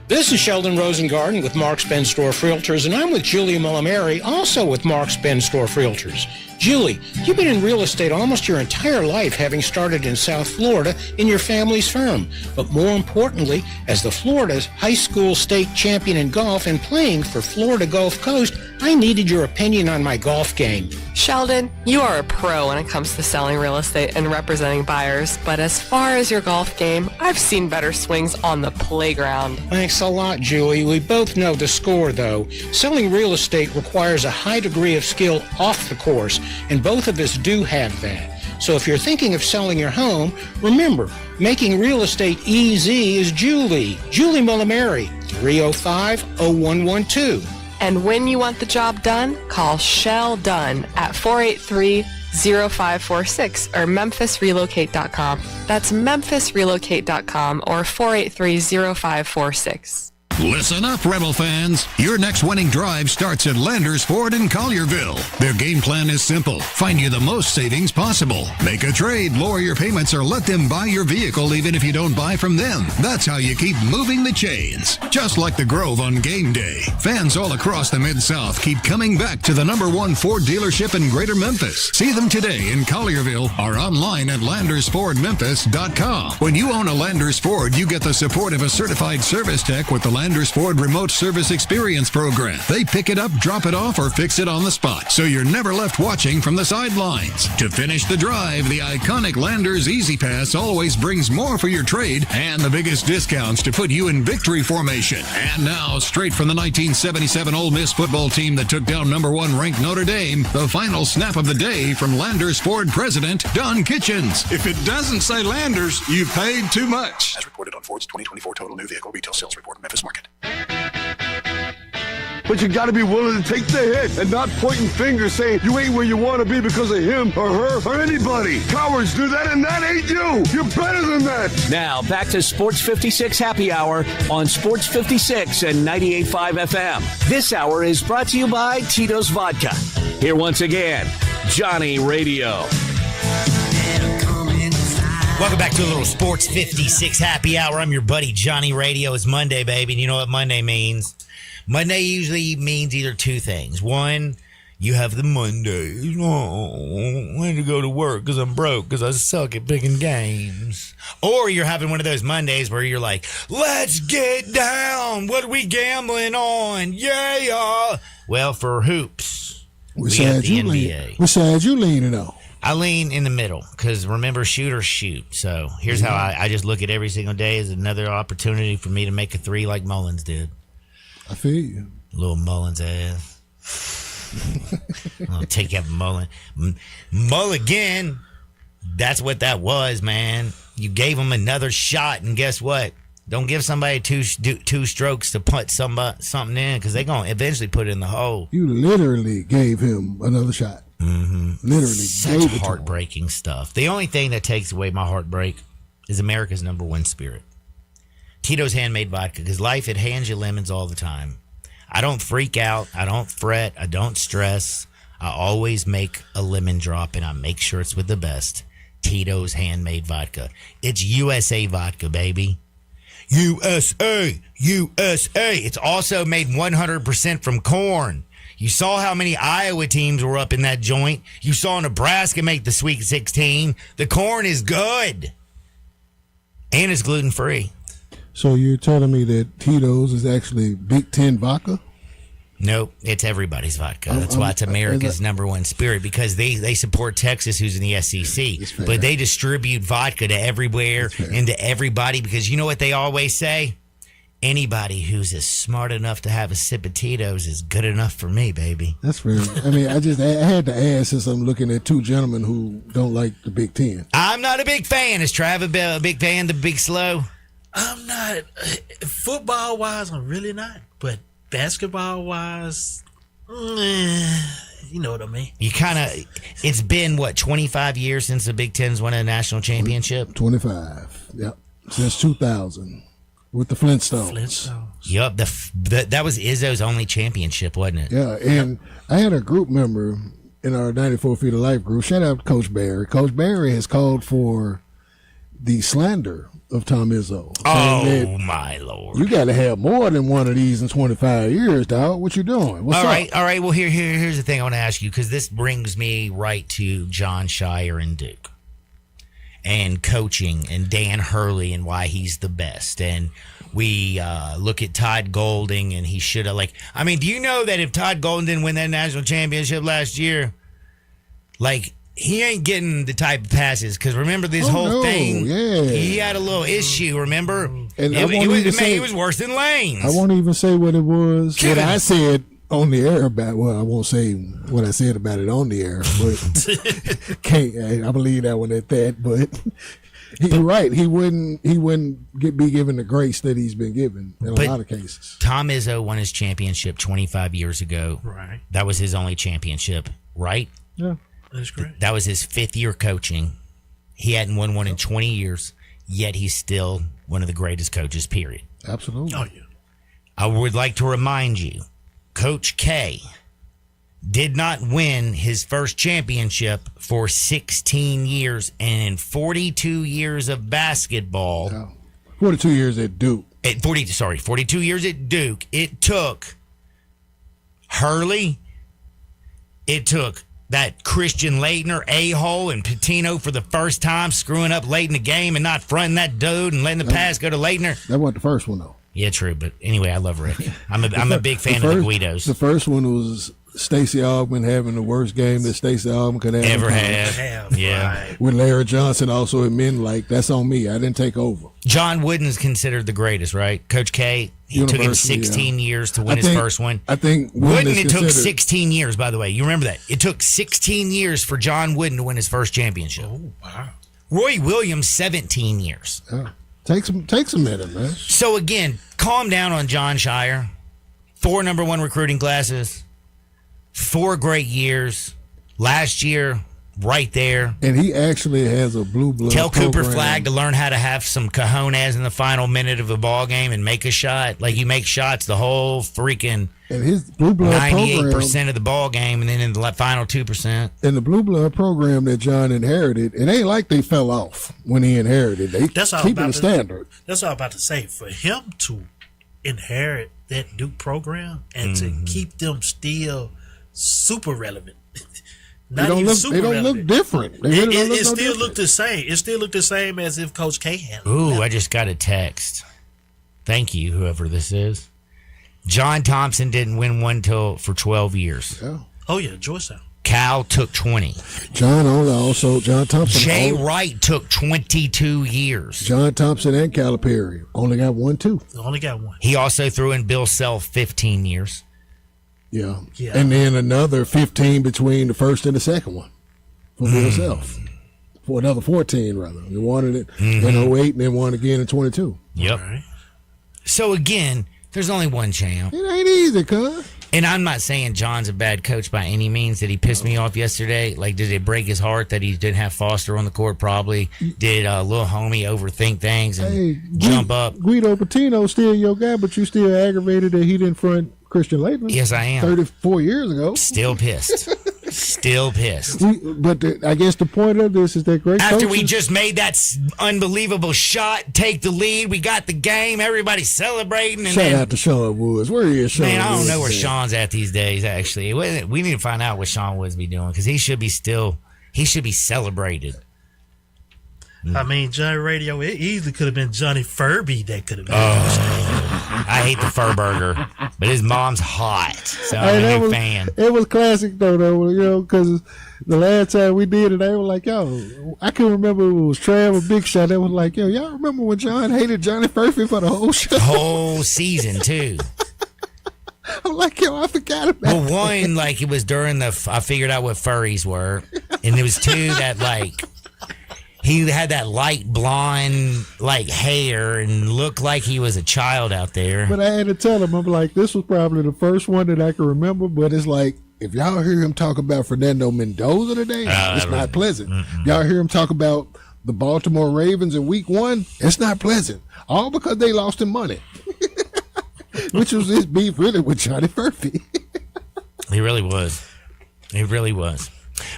This is Sheldon Rosengarten with Mark's Ben Store Realtors, and I'm with Julie Mullimary, also with Mark's Ben Store Realtors. Julie, you've been in real estate almost your entire life, having started in South Florida in your family's firm. But more importantly, as the Florida's high school state champion in golf and playing for Florida Gulf Coast, I needed your opinion on my golf game. Sheldon, you are a pro when it comes to selling real estate and representing buyers, but as far as your golf game, I've seen better swings on the playground. Thanks a lot, Julie. We both know the score, though. Selling real estate requires a high degree of skill off the course, and both of us do have that. So if you're thinking of selling your home, remember, making real estate easy is Julie. Julie Mullimary, 305-0112. And when you want the job done, call Shell Dunn at 483-0546 or memphisrelocate.com. That's memphisrelocate.com or 483-0546. Listen up, Rebel fans. Your next winning drive starts at Landers Ford in Collierville. Their game plan is simple. Find you the most savings possible. Make a trade, lower your payments, or let them buy your vehicle even if you don't buy from them. That's how you keep moving the chains. Just like the Grove on game day. Fans all across the Mid-South keep coming back to the #1 Ford dealership in Greater Memphis. See them today in Collierville or online at LandersFordMemphis.com. When you own a Landers Ford, you get the support of a certified service tech with the Landers Ford Remote Service Experience Program. They pick it up, drop it off, or fix it on the spot, so you're never left watching from the sidelines. To finish the drive, the iconic Landers Easy Pass always brings more for your trade and the biggest discounts to put you in victory formation. And now, straight from the 1977 Ole Miss football team that took down #1 ranked Notre Dame, the final snap of the day from Landers Ford President Don Kitchens. If it doesn't say Landers, you paid too much. As reported on Ford's 2024 Total New Vehicle Retail Sales Report, Memphis Market. But you gotta be willing to take the hit and not pointing fingers saying you ain't where you want to be because of him or her or anybody. Cowards do that, and that ain't you. You're better than that. Now, back to Sports 56 Happy Hour on Sports 56 and 98.5 FM. This hour is brought to you by Tito's Vodka. Here once again, Johnny Radio. Welcome back to a little Sports 56 Happy Hour. I'm your buddy Johnny Radio. It's Monday, baby. And you know what Monday means? Monday usually means either two things. One, you have the Mondays. Oh, I had to go to work because I'm broke because I suck at picking games. Or you're having one of those Mondays where you're like, let's get down. What are we gambling on? Yeah. Well, for hoops, Which we got side the you NBA. Which side you leaning on? I lean in the middle because remember, shoot or shoot. So here's how I just look at every single day as another opportunity for me to make a three like Mullins did. I feel you. Little Mullins ass. I'll take that Mulligan. That's what that was, man. You gave him another shot, and guess what? Don't give somebody two strokes to put something in because they're going to eventually put it in the hole. You literally gave him another shot. Mm-hmm. Literally Such gave it heartbreaking stuff. The only thing that takes away my heartbreak is America's #1 spirit. Tito's Handmade Vodka, because life, it hands you lemons all the time. I don't freak out. I don't fret. I don't stress. I always make a lemon drop, and I make sure it's with the best. Tito's Handmade Vodka. It's USA vodka, baby. USA. USA. It's also made 100% from corn. You saw how many Iowa teams were up in that joint. You saw Nebraska make the Sweet 16. The corn is good. And it's gluten-free. So you're telling me that Tito's is actually Big Ten vodka? Nope, it's everybody's vodka. That's why it's America's number one spirit, because they support Texas, who's in the SEC. But they distribute vodka to everywhere and to everybody, because you know what they always say? Anybody who's as smart enough to have a sip of Tito's is good enough for me, baby. That's fair. I mean, I had to ask, since I'm looking at two gentlemen who don't like the Big Ten. I'm not a big fan. Is Trav a big fan, the Big Slow? I'm not. Football-wise, I'm really not. But basketball-wise, you know what I mean. You kind of, it's been, 25 years since the Big Ten's won a national championship? 25, yep. Since 2000 with the Flintstones. Yup, that was Izzo's only championship, wasn't it? Yeah, and I had a group member in our 94 Feet of Life group. Shout out to Coach Barry. Coach Barry has called for the slander of Tom Izzo. Oh, my Lord. You got to have more than one of these in 25 years, dog. What you doing? What's all up? right, all right. Well, here's the thing I want to ask you, because this brings me right to John Shire and Duke and coaching and Dan Hurley and why he's the best. And we look at Todd Golding, and he should have, do you know that if Todd Golding didn't win that national championship last year, he ain't getting the type of passes, because remember this whole thing? Yeah. He had a little issue, remember? And it was worse than Lane's. I won't even say what it was. What I said on the air about, well, I won't say what I said about it on the air, but I believe that one at that. But you're right. He wouldn't be given the grace that he's been given in a lot of cases. Tom Izzo won his championship 25 years ago. Right. That was his only championship, right? Yeah. That's great. That was his 5th year coaching. He hadn't won one in 20 years, yet he's still one of the greatest coaches, period. Absolutely. Oh, yeah. I would like to remind you, Coach K did not win his first championship for 16 years, and in 42 years of basketball. Yeah. 42 years at Duke. 42 years at Duke. It took Hurley. It took that Christian Leitner a-hole and Patino for the first time, screwing up late in the game and not fronting that dude and letting the pass go to Leitner. That wasn't the first one, though. Yeah, true. But anyway, I love Rick. I'm a big fan of the Guidos. The first one was Stacey Augmon having the worst game that Stacey Augmon could have ever have. Yeah. Right. With Larry Johnson also admitting, that's on me. I didn't take over. John Wooden's considered the greatest, right? Coach K, it took him 16 years to win his first one. I think Wooden, it took 16 years, by the way. You remember that. It took 16 years for John Wooden to win his first championship. Oh, wow. Roy Williams, 17 years. Yeah. Takes a minute, man. So, again, calm down on John Shire. 4 number 1 recruiting classes. 4 great years. Last year, right there. And he actually has a blue blood Tell program. Cooper Flagg to learn how to have some cojones in the final minute of a ball game and make a shot. Like, you make shots the whole freaking and his blue blood 98% of the ball game, and then in the final 2%. And the blue blood program that John inherited, it ain't like they fell off when he inherited. They keeping the standard. That's what I'm about to say. For him to inherit that Duke program and to keep them still super relevant. They don't look different. It still looked the same. It still looked the same as if Coach K had. Ooh, I just got a text. Thank you, whoever this is. John Thompson didn't win one for 12 years. Yeah. Oh, yeah, Georgetown. Cal took 20. John Thompson. Jay Wright took 22 years. John Thompson and Calipari only got 1, too. Only got 1. He also threw in Bill Self 15 years. Yeah. And then another 15 between the first and the second one for Bill Self. For another 14, rather. He wanted it in 08 and then won again in 22. Yep. Right. So, again, there's only one champ. It ain't easy, cuz. And I'm not saying John's a bad coach by any means. Did he piss me off yesterday? Like, did it break his heart that he didn't have Foster on the court? Probably. Did little homie overthink things and jump up? Guido Patino still your guy, but you still aggravated that he didn't front Christian Laettner. Yes, I am. 34 years ago. Still pissed. Still pissed. I guess the point of this is that great after coaches, we just made that unbelievable shot, take the lead, we got the game, everybody's celebrating. And shout out to Sean Woods. Where is Sean? Man, I don't Woods know where at? Sean's at these days. Actually, we need to find out what Sean Woods be doing because he should be celebrated. I mean, Johnny Radio, it easily could have been Johnny Furby that could have been. I hate the Fur Burger, But his mom's hot, so Hey, I'm a big fan. It was classic though, you know, because the last time we did it, they were like, yo, I can remember it was Trav or Big Shot. They was like, yo, y'all remember when John hated Johnny Furphy for the whole show? Whole season, too. I'm like, yo, I forgot about Well, one, like, it was during I figured out what furries were. And there was two that, like, he had that light blonde, like, hair and looked like he was a child out there. But I had to tell him, I'm like, this was probably the first one that I can remember, but it's like, if y'all hear him talk about Fernando Mendoza today, it's not pleasant. Y'all hear him talk about the Baltimore Ravens in week 1, it's not pleasant. All because they lost him money. Which was his beef really with Johnny Furphy. He really was. He really was.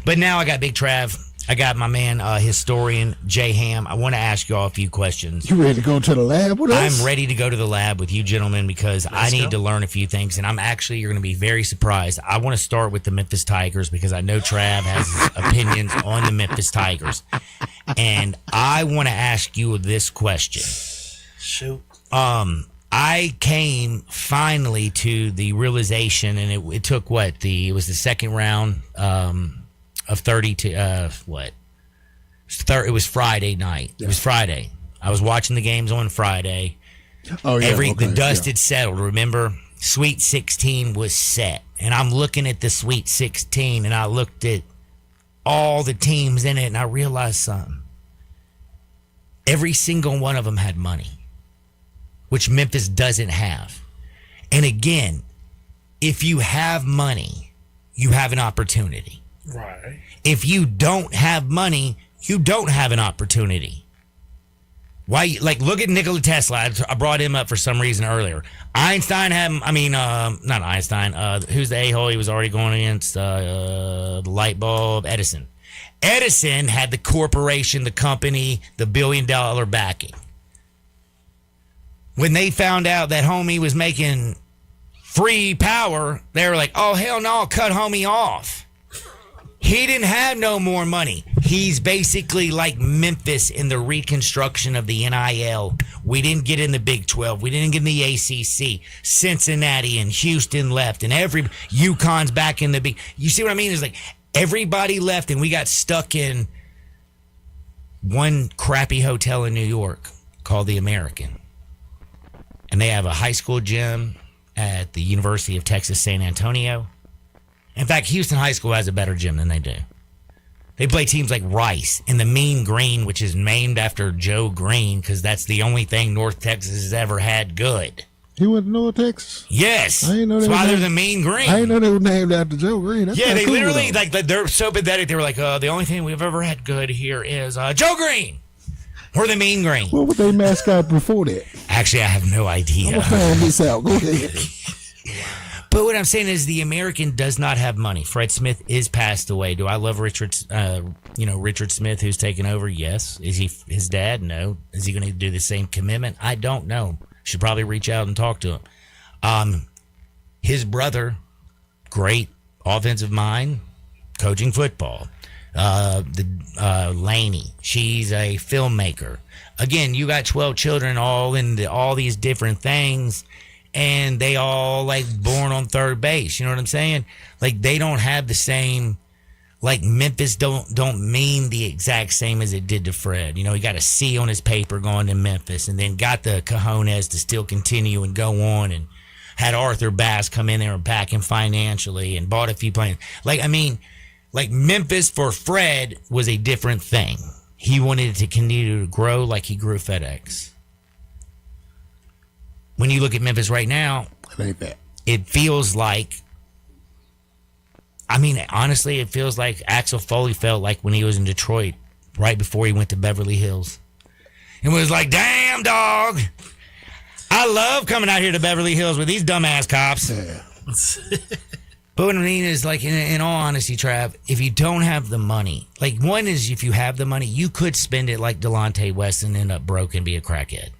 But now I got Big Trav. I got my man, historian Jay Ham. I want to ask you all a few questions. You ready to go to the lab with us? I'm ready to go to the lab with you gentlemen because I need to learn a few things, and you're going to be very surprised. I want to start with the Memphis Tigers because I know Trav has his opinions on the Memphis Tigers. And I want to ask you this question. Shoot. I came finally to the realization, and it took it was the second round of 30 to what? It was Friday night. It was Friday. I was watching the games on Friday. Oh yeah. The dust had settled. Remember, Sweet 16 was set, and I'm looking at the Sweet 16, and I looked at all the teams in it, and I realized something. Every single one of them had money, which Memphis doesn't have. And again, if you have money, you have an opportunity. Right. If you don't have money, you don't have an opportunity. Why? Like, look at Nikola Tesla. I brought him up for some reason earlier. Einstein had, not Einstein. Who's the a-hole he was already going against? The light bulb, Edison. Edison had the corporation, the company, the $1 billion backing. When they found out that homie was making free power, they were like, oh, hell no, cut homie off. He didn't have no more money. He's basically like Memphis in the reconstruction of the NIL. We didn't get in the Big 12. We didn't get in the ACC. Cincinnati and Houston left, and UConn's back in the big. You see what I mean? It's like everybody left, and we got stuck in one crappy hotel in New York called the American. And they have a high school gym at the University of Texas San Antonio. In fact, Houston High School has a better gym than they do. They play teams like Rice and the Mean Green, which is named after Joe Green because that's the only thing North Texas has ever had good. He went to North Texas? Yes. I didn't know that's why they're the Mean Green. I didn't know they were named after Joe Green. That's they cool, literally, though. they're so pathetic. They were like, the only thing we've ever had good here is Joe Green. We're the Mean Green. What was their mascot before that? Actually, I have no idea. I'm going to find this out. Go ahead. But what I'm saying is the American does not have money. Fred Smith is passed away. Do I love Richard Smith, who's taken over? Yes. Is he his dad? No. Is he going to do the same commitment? I don't know. Should probably reach out and talk to him. His brother, great offensive mind, coaching football. Laney, she's a filmmaker. Again, you got 12 children all in all these different things. And they all like born on third base. You know what I'm saying? Like they don't have the same, like Memphis don't mean the exact same as it did to Fred. You know, he got a C on his paper going to Memphis and then got the cojones to still continue and go on and had Arthur Bass come in there and back him financially and bought a few planes. Like Memphis for Fred was a different thing. He wanted it to continue to grow like he grew FedEx. When you look at Memphis right now, it feels like, honestly, it feels like Axel Foley felt like when he was in Detroit right before he went to Beverly Hills. It was like, damn, dog, I love coming out here to Beverly Hills with these dumbass cops. Yeah. But what I mean is, like, in all honesty, Trav, if you don't have the money, like, one is if you have the money, you could spend it like Delonte West and end up broke and be a crackhead.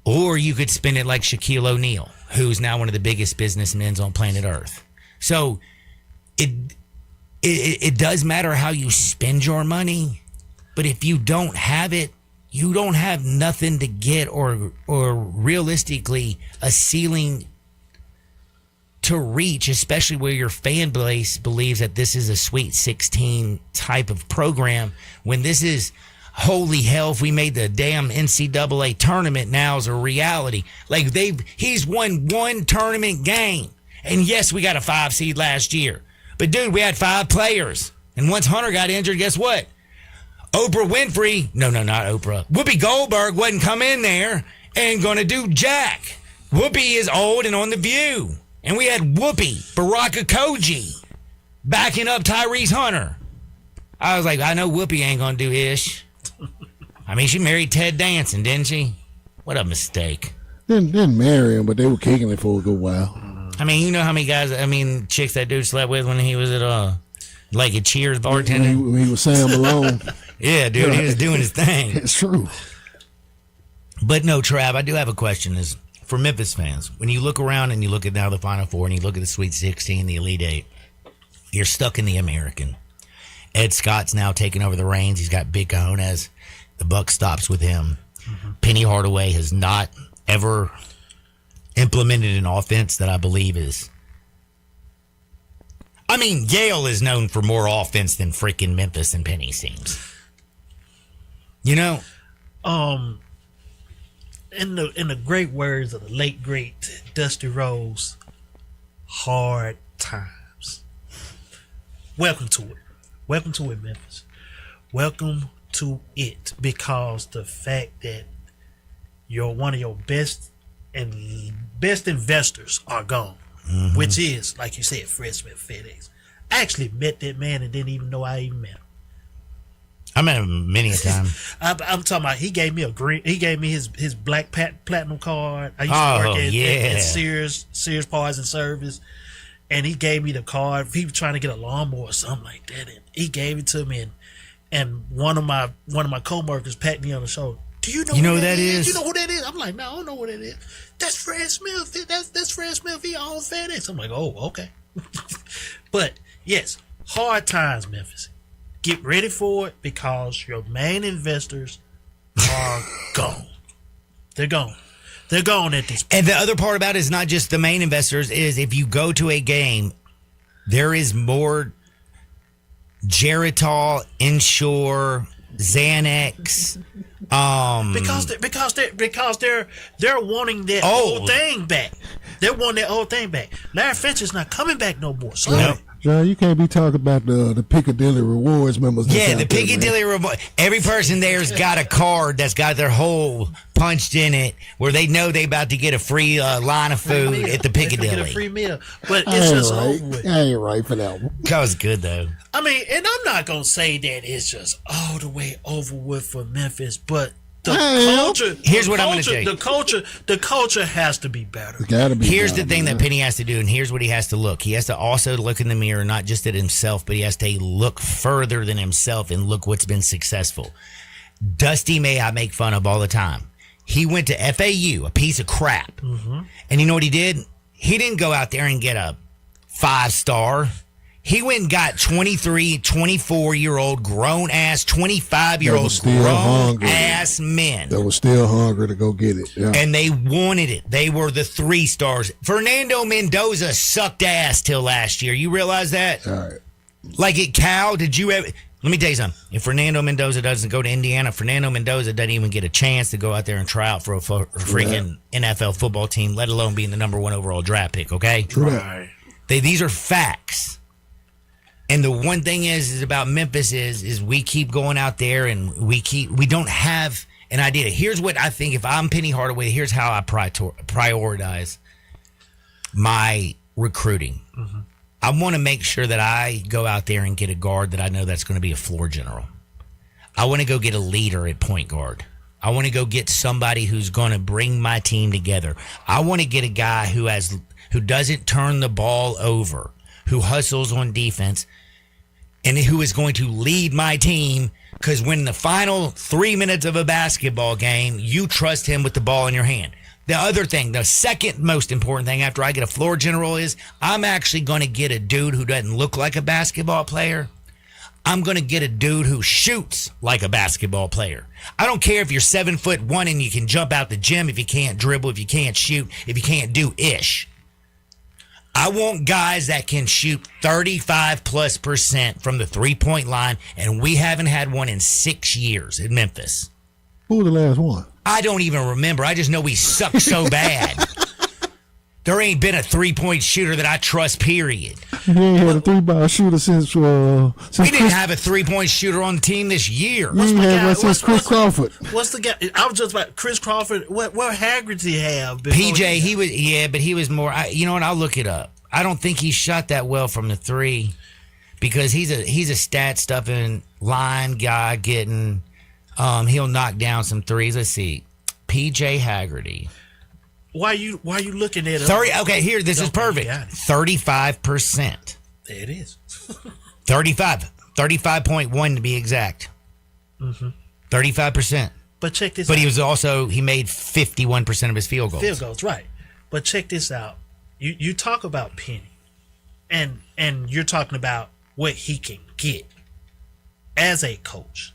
Or you could spend it like Shaquille O'Neal, who's now one of the biggest businessmen on planet Earth. So it does matter how you spend your money, but if you don't have it, you don't have nothing to get or realistically a ceiling to reach, especially where your fan base believes that this is a Sweet 16 type of program, when this is, holy hell, if we made the damn NCAA tournament now is a reality. Like, he's won one tournament game. And yes, we got a 5 seed last year. But dude, we had 5 players. And once Hunter got injured, guess what? Oprah Winfrey, no, not Oprah. Whoopi Goldberg wasn't come in there and going to do jack. Whoopi is old and on The View. And we had Whoopi, Baraka Koji, backing up Tyrese Hunter. I was like, I know Whoopi ain't going to do ish. I mean, she married Ted Danson, didn't she? What a mistake. Didn't marry him, but they were kicking it for a good while. I mean, you know how many chicks that dude slept with when he was at like a Cheers bartending? When he was Sam Malone. Yeah, dude, he was doing his thing. It's true. But no, Trav, I do have a question. Is for Memphis fans, when you look around and you look at now the Final Four and you look at the Sweet 16, the Elite Eight, you're stuck in the American. Ed Scott's now taking over the reins. He's got big cojones. The buck stops with him. Mm-hmm. Penny Hardaway has not ever implemented an offense that I believe is. I mean, Yale is known for more offense than freaking Memphis and Penny seems. You know? In the great words of the late great Dusty Rose, hard times. Welcome to it. Welcome to it, Memphis. Welcome to it, because the fact that one of your best investors are gone, which is, like you said, Fred Smith FedEx. I actually met that man and didn't even know I even met him. I met him many a time. I'm talking about, he gave me his black platinum card. I used to work at Sears Parts and Service, and he gave me the card. He was trying to get a lawnmower or something like that, and he gave it to me. And one of my coworkers patted me on the shoulder. Do you know who that is? You know who that is? I'm like, no, I don't know who that is. That's Fred Smith. That's Fred Smith. He owns FedEx. I'm like, oh, okay. But yes, hard times, Memphis. Get ready for it, because your main investors are gone. They're gone. They're gone at this point. And the other part about it is not just the main investors, is if you go to a game, there is more Geritol, Ensure, Xanax. Because they're wanting that old thing back. They're wanting that old thing back. Larry Finch's not coming back no more. Sorry. Nope. John, you can't be talking about the Piccadilly Rewards members. Yeah, the Piccadilly Rewards. Every person there's got a card that's got their hole punched in it, where they know they about to get a free line of food at the Piccadilly. Get a free meal, but it's just over with. I ain't right for that one. That was good though. I mean, and I'm not gonna say that it's just all the way over with for Memphis, but the culture. Here's what I'm gonna say. The culture has to be better. Here's the thing that Penny has to do, and here's what he has to look. He has to also look in the mirror, not just at himself, but he has to look further than himself and look what's been successful. Dusty May I make fun of all the time. He went to FAU, a piece of crap. Mm-hmm. And you know what he did? He didn't go out there and get a 5-star. He went and got 23, 24-year-old grown-ass, 25-year-old grown-ass men. That was still hungry to go get it. Yeah. And they wanted it. They were the 3 stars. Fernando Mendoza sucked ass till last year. You realize that? All right. Like at Cal, did you ever... Let me tell you something. If Fernando Mendoza doesn't go to Indiana, Fernando Mendoza doesn't even get a chance to go out there and try out for a freaking NFL football team, let alone being the number 1 overall draft pick, okay? True. Right. These are facts. And the one thing is about Memphis is we keep going out there and we don't have an idea. Here's what I think. If I'm Penny Hardaway, here's how I prioritize my recruiting. Mm-hmm. I want to make sure that I go out there and get a guard that I know that's going to be a floor general. I want to go get a leader at point guard. I want to go get somebody who's going to bring my team together. I want to get a guy who doesn't turn the ball over, who hustles on defense, and who is going to lead my team, because when the final 3 minutes of a basketball game, you trust him with the ball in your hand. The other thing, the second most important thing after I get a floor general is I'm actually going to get a dude who doesn't look like a basketball player. I'm going to get a dude who shoots like a basketball player. I don't care if you're 7'1" and you can jump out the gym, if you can't dribble, if you can't shoot, if you can't do ish. I want guys that can shoot 35+% from the 3-point line, and we haven't had one in 6 years in Memphis. Who was the last one? I don't even remember. I just know we suck so bad. There ain't been a 3-point shooter that I trust, period. He ain't had a 3-ball shooter since we didn't have a 3-point shooter on the team this year. He ain't had one since Chris Crawford. What's the guy? I was just about Chris Crawford. What Hagrid did he have? PJ, but he was more. You know what? I'll look it up. I don't think he shot that well from the 3 because he's a stat stuffing line guy getting. He'll knock down some threes. Let's see, PJ Haggerty. Why you looking at it? 30. Okay, here this is perfect. 35%. There it is. 35.1 to be exact. 35%. But check this. But out. he made 51% of his field goals. Field goals, right? But check this out. You talk about Penny, and you're talking about what he can get as a coach.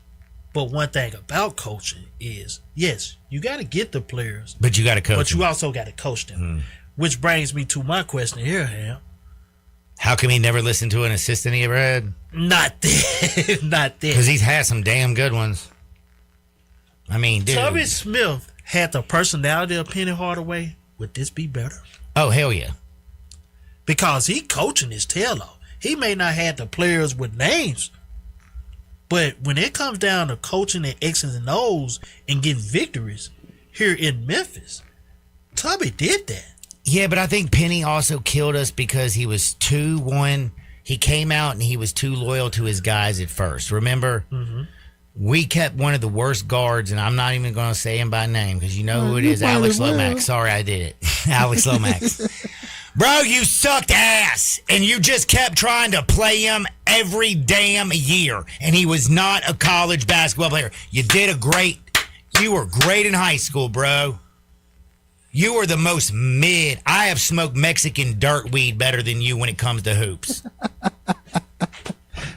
But one thing about coaching is, yes, you got to get the players. But you got to coach But them. you also got to coach them. Which brings me to my question here, Ham. How come he never listened to an assistant he ever had? Not there. Not there. Because he's had some damn good ones. I mean, dude. Tubby Smith had the personality of Penny Hardaway. Would this be better? Oh, hell yeah. Because he coaching his tail off. He may not have the players with names, but when it comes down to coaching the X's and O's and getting victories here in Memphis, Tubby did that. Yeah, but I think Penny also killed us because he was he came out and he was too loyal to his guys at first. Remember? We kept one of the worst guards, and I'm not even going to say him by name because you know who it is, Alex Lomax. Sorry, I did it. Alex Lomax. Bro, you sucked ass, and you just kept trying to play him every damn year, and he was not a college basketball player. You were great in high school, bro. You were the most mid. I have smoked Mexican dirt weed better than you when it comes to hoops.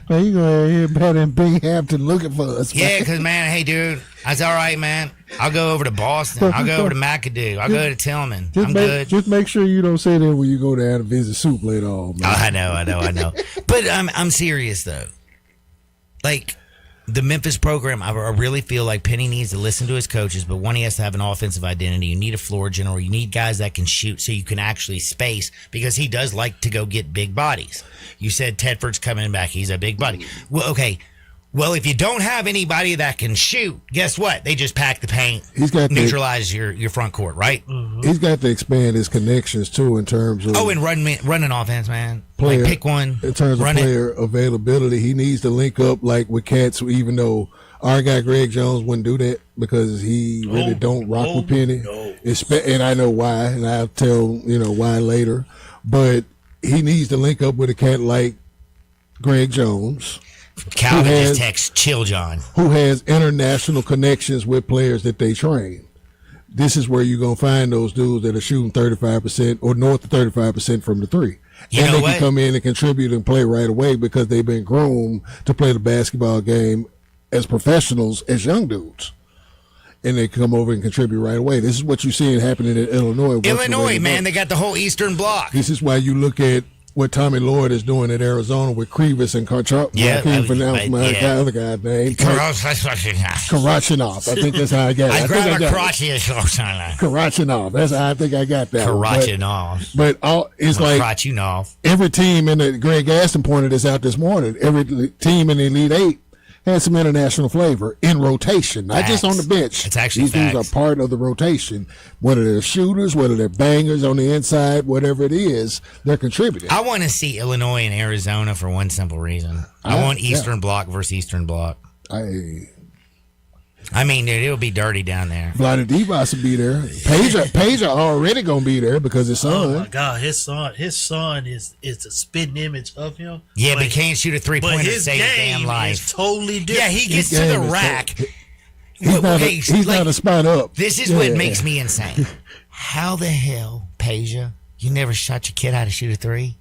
Man, you going here better than Binghamton looking for us. Yeah, because, man, hey, dude, that's all right, man. I'll go over to Boston. I'll go over to McAdoo. I'll go to Tillman. I'm good. Just make sure you don't say that when you go down to visit Soup later on, man. Oh, I know. But I'm serious, though. Like, the Memphis program, I really feel like Penny needs to listen to his coaches, but one, he has to have an offensive identity. You need a floor general. You need guys that can shoot so you can actually space, because he does like to go get big bodies. You said Tedford's coming back. He's a big body. Well, okay. Well, if you don't have anybody that can shoot, guess what? They just pack the paint, neutralize your front court, right? He's got to expand his connections, too, in terms of... Oh, and running offense, man. Player, like, pick one. In terms of player availability, he needs to link up like with cats, even though our guy Greg Jones wouldn't do that because he really don't rock with Penny. And I know why, and I'll tell why later. But he needs to link up with a cat like Greg Jones. Calvin just texts Chill John, who has international connections with players that they train. This is where you're going to find those dudes that are shooting 35% or north of 35% from the 3. And they can come in and contribute and play right away because they've been groomed to play the basketball game as professionals, as young dudes. And they come over and contribute right away. This is what you're seeing happening in Illinois. Illinois, man, they got the whole Eastern Bloc. This is why you look at what Tommy Lloyd is doing at Arizona with Krivas and Karchanov. I can't pronounce my other guy's name. Karachanov. I think that's how I got it. Karachanov. That's how I think I got that. Karachanov. But it's like every team in the Greg Gaston pointed this out this morning. Every team in the Elite Eight has some international flavor in rotation, not just on the bench. It's actually these dudes are part of the rotation. Whether they're shooters, whether they're bangers on the inside, whatever it is, they're contributing. I want to see Illinois and Arizona for one simple reason. I want Eastern Bloc versus Eastern Bloc. I mean, dude, it'll be dirty down there. Vlade Divac will be there. Page are already gonna be there because his son. Oh my God, his son is a spitting image of him. Yeah, but he can't shoot a 3-pointer to save his damn life. Is totally different. Yeah, he gets to the rack. He's not a spot up. This is what makes me insane. How the hell, Peja, you never shot your kid how to shoot a 3?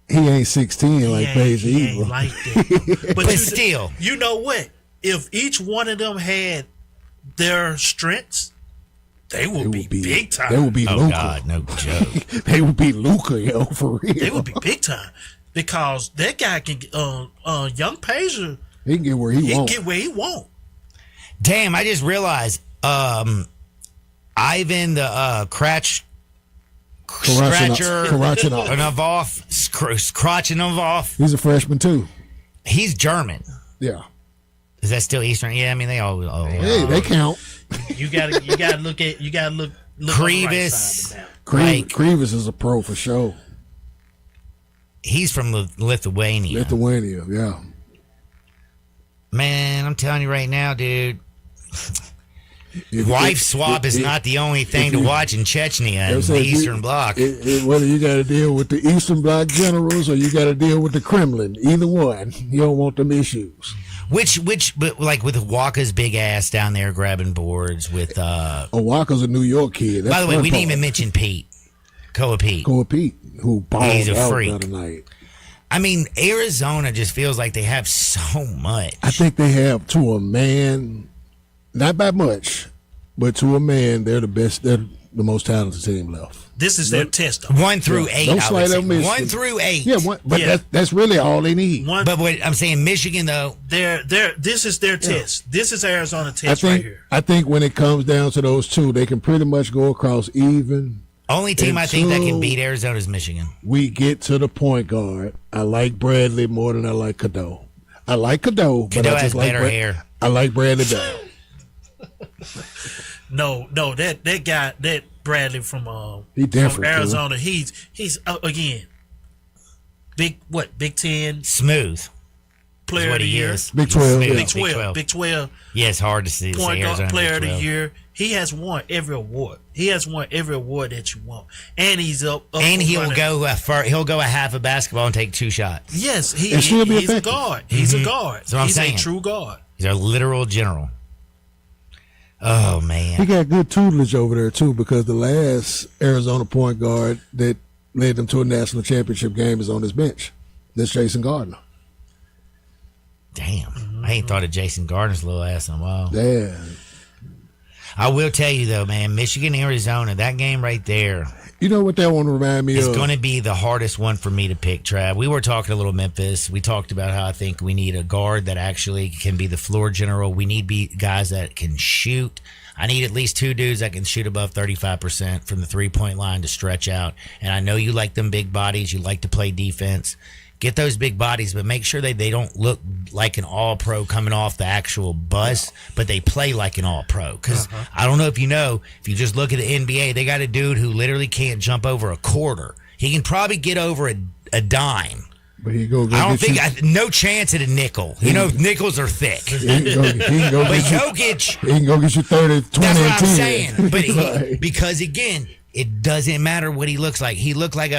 He ain't 16 like Peja either. Like that. But still, you know what? If each one of them had their strengths They will be big time. They will be Oh Luka. God, no joke. They will be Luka, yo, for real. They will be big time because that guy can. Young Pager. He can get where he wants. Get where he want. Damn, I just realized Ivan the Scratcher Krachinov. He's a freshman too. He's German. Yeah. Is that still Eastern? Yeah, I mean they all. Hey, they count. You gotta look at Krevis. Krevis is a pro for sure. He's from Lithuania. Lithuania, yeah. Man, I'm telling you right now, dude. Wife swap is not the only thing to watch in Chechnya and the Eastern Bloc. Whether you got to deal with the Eastern Bloc generals or you got to deal with the Kremlin, either one, you don't want them issues. But like with Waka's big ass down there grabbing boards with. Waka's a New York kid. That's by the way, we part. didn't even mention Pete. Koa Pete, who balled He's a out freak. the other night. I mean, Arizona just feels like they have so much. I think they have, to a man, not by much, but to a man, they're the best. They're the most talented team left. This is their test. 1 through 8. Don't slight up Michigan. 1 through 8. Yeah, that's really all they need. But what I'm saying, Michigan though, this is their test. This is Arizona test right here. I think when it comes down to those two, they can pretty much go across even. Only team I think that can beat Arizona is Michigan. We get to the point guard. I like Bradley more than I like Cadeau. I like Cadeau, but I has just like better hair. I like Bradley better. No, that guy, that Bradley from He different, from Arizona. He's again Big 10 smooth player of the year. Big 12. Big 12. Yeah, it's hard to see. Point guard Arizona player of Big the 12. year. He has won every award. He has won every award that you want, and he's up And he'll running. he'll go a half a basketball and take 2 shots. Yes, And she'll be he's a effective. guard. He's a guard. That's what I'm He's saying. a true guard. He's a literal general. Oh man, He got good tutelage over there too, because the last Arizona point guard that led them to a national championship game is on his bench. That's Jason Gardner. damn! I ain't thought of Jason Gardner's little ass in a while. Yeah. I will tell you though, man, Michigan, Arizona, that game right there You know what that one remind me is of? going to be the hardest one for me to pick, Trav. We were talking a little Memphis. We talked about how I think we need a guard that actually can be the floor general. We need guys that can shoot. I need at least 2 dudes that can shoot above 35% from the 3-point line to stretch out. And I know you like them big bodies. You like to play defense. Get those big bodies, but make sure they don't look like an all-pro coming off the actual bus, but they play like an all-pro. Because I don't know if you know, if you just look at the NBA, they got a dude who literally can't jump over a quarter. He can probably get over a dime. But he go I don't get think no chance at a nickel. You know, nickels are thick. He can go But get you- Jokic, He can go get you 30, 20, that's what and I'm 10. saying. But Right. because again, it doesn't matter what he looks like. He looked like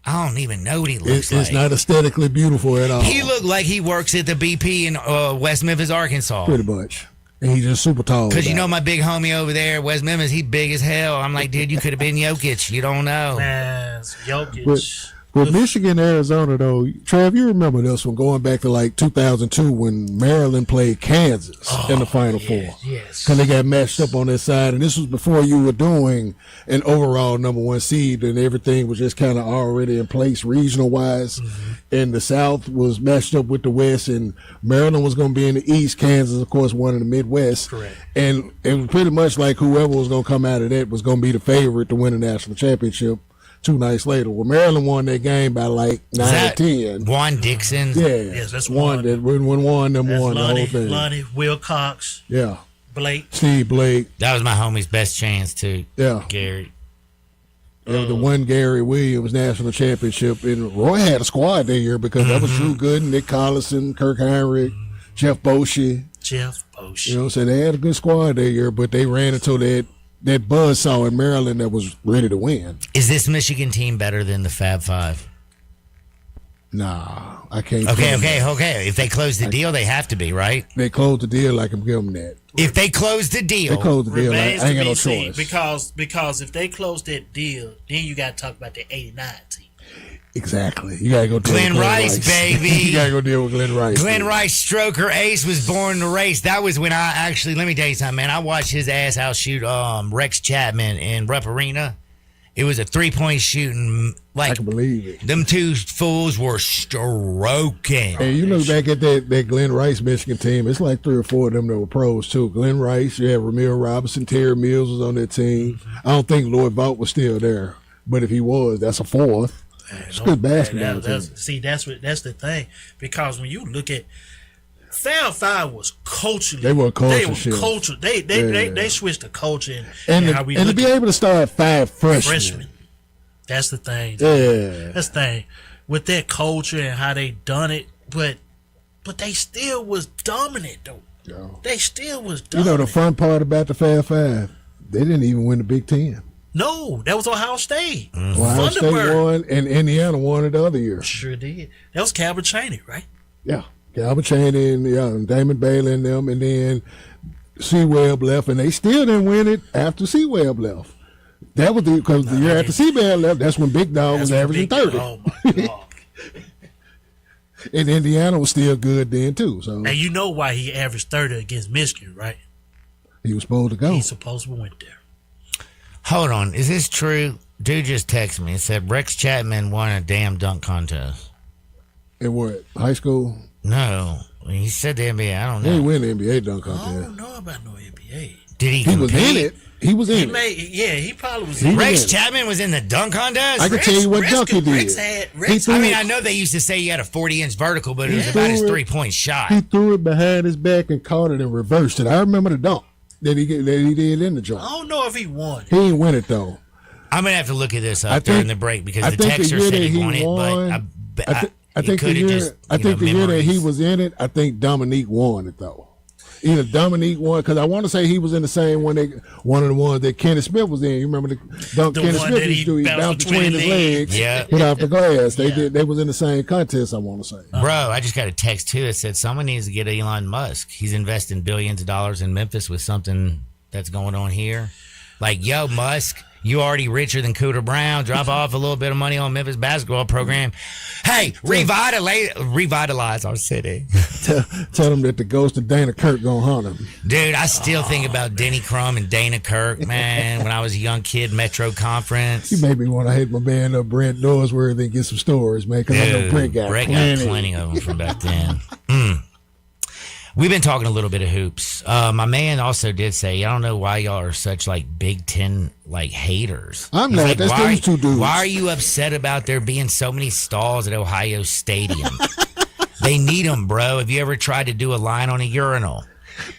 I don't even know what he looks It's like. not aesthetically beautiful at all. He looked like he works at the BP in West Memphis, Arkansas. Pretty much. And he's just super tall. Because you with know that. my big homie over there, West Memphis, he big as hell. I'm like, dude, you could have been Jokic. You don't know. Man, it's Jokic. With Michigan, Arizona, though, Trav, you remember this one going back to like 2002 when Maryland played Kansas in the Final Four. Yes. Because they got matched up on their side. And this was before you were doing an overall number 1 seed and everything was just kind of already in place regional wise. Mm-hmm. And the South was matched up with the West, and Maryland was going to be in the East. Kansas, of course, one in the Midwest. Correct. And it was pretty much like whoever was going to come out of that was going to be the favorite to win the national championship. 2 nights later. Well, Maryland won that game by like 9 or 10. Juan Dixon? Yeah. Yes, that's one. That when won them That's won the whole Lonnie, thing. Lonnie, Wilcox, Yeah. Blake. Steve Blake. That was my homie's best chance, too. Yeah. Gary. The one Gary Williams national championship. And Roy had a squad that year because that was Drew Gooden, Nick Collison, Kirk Heinrich, Jeff Boschee. Jeff Boschee. You know, so they had a good squad that year, but they ran into that buzzsaw in Maryland that was ready to win. Is this Michigan team better than the Fab Five? Nah, I can't. Okay. If they close the deal, they have to be, right? They closed the deal, I can give them that. If they close the deal, They closed the deal. I Remains ain't to got be no seen choice. because if they close that deal, then you got to talk about the '89 team. Exactly. You gotta go deal Glenn with Rice, baby. You gotta go deal with Glenn Rice. Glenn Rice, stroker ace, was born to race. That was when I actually, let me tell you something, man. I watched his ass outshoot Rex Chapman in Rupp Arena. It was a 3-point shooting. Like, I can believe it. Them two fools were stroking. And you look back at that Glenn Rice Michigan team, it's like 3 or 4 of them that were pros too. Glenn Rice, you had Ramil Robinson, Terry Mills was on that team. I don't think Lloyd Vaught was still there, but if he was, that's a 4th. It's good basketball. That's the thing, because when you look at Fab Five was culturally, they were culture. They were culture. They switched the culture and how we and to be able to start 5 freshmen. That's the thing. Yeah, that's the thing with that culture and how they done it. But they still was dominant though. Yeah. They still was dominant. You know the fun part about the Fab Five? They didn't even win the Big Ten. No, that was Ohio State. Ohio State won, and Indiana won it the other year. Sure did. That was Calvin Chaney, right? Yeah, Calvin Chaney and Damon Bailey and them, and then C-Webb left, and they still didn't win it after C-Webb left. That was because the year after C-Webb left, that's when Big Dog was averaging 30. Oh my God. And Indiana was still good then too. So, and you know why he averaged 30 against Michigan, right? He was supposed to go. He's supposed to went there. Hold on, is this true? Dude just texted me and said Rex Chapman won a damn dunk contest. In what, high school? No, he said the NBA. I don't know. He didn't win the NBA dunk contest. I don't know about no NBA. Did he? He was in it. He was in it. He probably was in it. Rex Chapman was in the dunk contest? I can tell you what dunk he did. I know they used to say he had a 40-inch vertical, but it was about his 3-point shot. He threw it behind his back and caught it and reversed it. I remember the dunk that he did in the joint. I don't know if he won. He didn't win it though. I'm gonna have to look at this up during the break because the texter said he won it, but I think the year that he was in it, I think Dominique won it though. Either Dominique won, because I want to say he was in the same one of the ones that Kenny Smith was in. You remember the dunk Kenny Smith used to do? He bounced between his legs, hit off the glass. They was in the same contest, I want to say. Bro, I just got a text too that said someone needs to get Elon Musk. He's investing billions of dollars in Memphis with something that's going on here. Like, yo, Musk, you already richer than Cooter Brown. Drop off a little bit of money on Memphis basketball program. Hey, revitalize our city. Tell them that the ghost of Dana Kirk gonna haunt him. Dude, I still think about Denny Crum and Dana Kirk, man. When I was a young kid, Metro Conference. You made me want to hit my man up, Brent Norsworthy, and get some stories, man. Because I know Brent got plenty of them from back then. We've been talking a little bit of hoops. My man also did say, I don't know why y'all are such like Big Ten like haters. I'm not. That's those two dudes. Why are you upset about there being so many stalls at Ohio Stadium? They need them, bro. Have you ever tried to do a line on a urinal?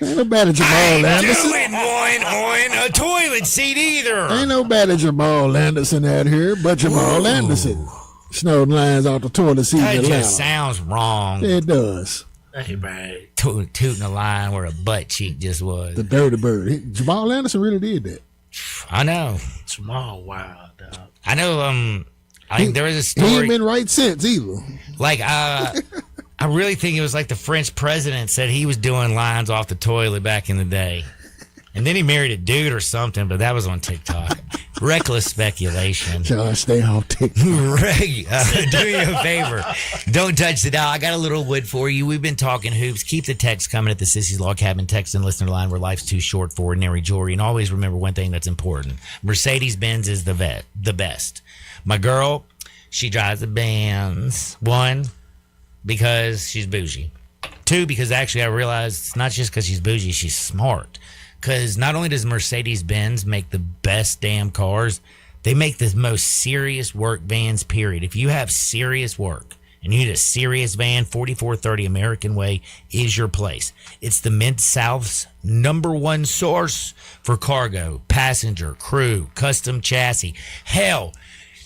Ain't no bad at Jamal Anderson. Doing one on a toilet seat either. Ain't no bad at Jamal Anderson out here, but Jamal Anderson snowed lines off the toilet seat. That just sounds wrong. It does. Hey, man. Tooting a line where a butt cheek just was. The dirty bird. Jamal Anderson really did that. I know. Jamal, wow, dog. I know. I think there was a story. He ain't been right since either. Like, I really think it was like the French president said he was doing lines off the toilet back in the day. And then he married a dude or something, but that was on TikTok. Reckless speculation. John, stay off TikTok. Do me a favor. Don't touch the dial. I got a little wood for you. We've been talking hoops. Keep the text coming at the Sissy's Log Cabin text and listener line where life's too short for ordinary jewelry. And always remember one thing that's important. Mercedes-Benz is the best. My girl, she drives a Benz. 1, because she's bougie. 2, because actually I realized it's not just because she's bougie, she's smart. Because not only does Mercedes-Benz make the best damn cars, they make the most serious work vans, period. If you have serious work and you need a serious van, 4430 American Way is your place. It's the Mid-South's #1 source for cargo, passenger, crew, custom chassis. Hell,